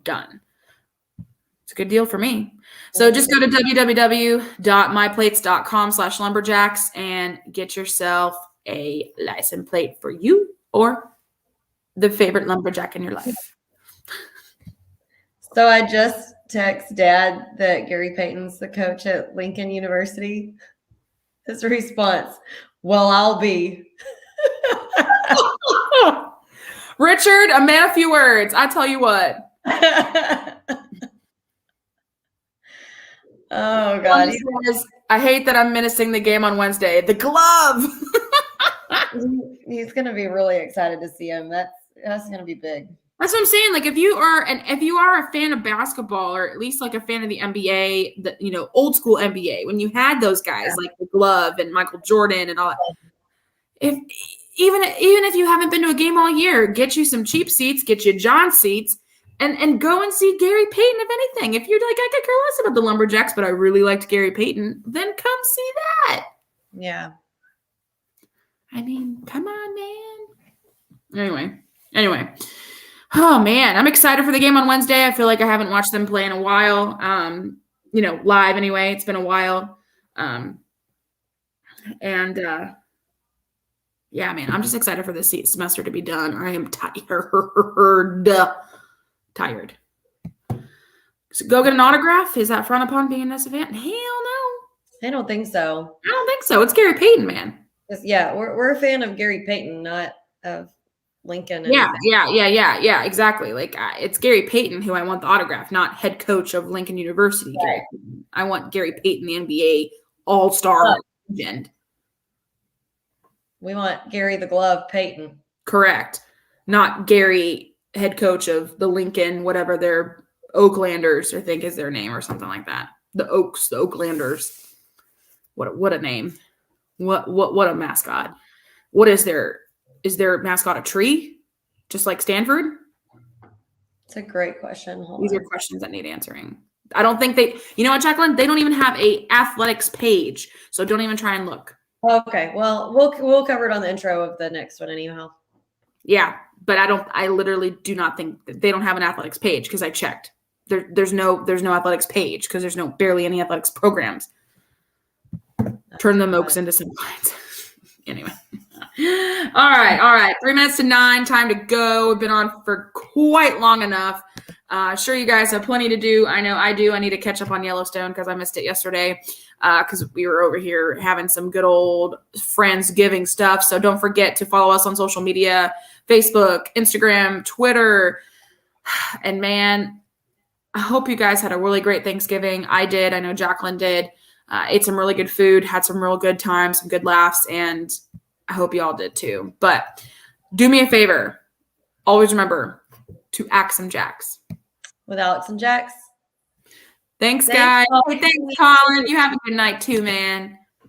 Done. It's a good deal for me. So just go to www.myplates.com/lumberjacks and get yourself a license plate for you or the favorite lumberjack in your life. So I just text Dad that Gary Payton's the coach at Lincoln University. His response, well, I'll be. Richard, a man of few words. I tell you what. Oh God! I hate that I'm missing the game on Wednesday. The glove. He's gonna be really excited to see him. That's gonna be big. That's what I'm saying. Like if you are a fan of basketball, or at least like a fan of the NBA, the old school NBA, when you had those guys like the glove and Michael Jordan and all that. Even if you haven't been to a game all year, get you some cheap seats, get you John seats. And go and see Gary Payton, if anything. If you're like, I could care less about the Lumberjacks, but I really liked Gary Payton, then come see that. Yeah. I mean, come on, man. Anyway. Oh, man. I'm excited for the game on Wednesday. I feel like I haven't watched them play in a while. Live anyway. It's been a while. Yeah, man. I'm just excited for this semester to be done. I am tired. So go get an autograph? Is that frowned upon being an SF fan? Hell no. I don't think so. It's Gary Payton, man. Yeah, we're a fan of Gary Payton, not of Lincoln. Yeah, exactly. Like it's Gary Payton who I want the autograph, not head coach of Lincoln University. Right. I want Gary Payton, the NBA all-star legend. We want Gary the Glove Payton. Correct. Not Gary head coach of the Lincoln, whatever their Oaklanders, I think is their name or something like that. The Oaklanders. What a name. What a mascot. What is their mascot a tree? Just like Stanford? It's a great question. Hold These on. are questions that need answering. I don't think you know what, Jacqueline? They don't even have a athletics page. So don't even try and look. Okay. Well, we'll cover it on the intro of the next one anyhow. Yeah, but I literally do not think that they don't have an athletics page because I checked. There's no athletics page because there's barely any athletics programs. Turn the Mokes into simplifieds. Anyway. All right. 3 minutes to 9. Time to go. We've been on for quite long enough. Sure, you guys have plenty to do. I know I do. I need to catch up on Yellowstone because I missed it yesterday because we were over here having some good old Friendsgiving stuff. So don't forget to follow us on social media, Facebook, Instagram, Twitter. And man, I hope you guys had a really great Thanksgiving. I did. I know Jacqueline did. Ate some really good food, had some real good times, some good laughs, and I hope you all did too. But do me a favor. Always remember to axe some jacks. With Alex and Jax. Thanks, guys. Hey, thanks, Colin. You have a good night too, man.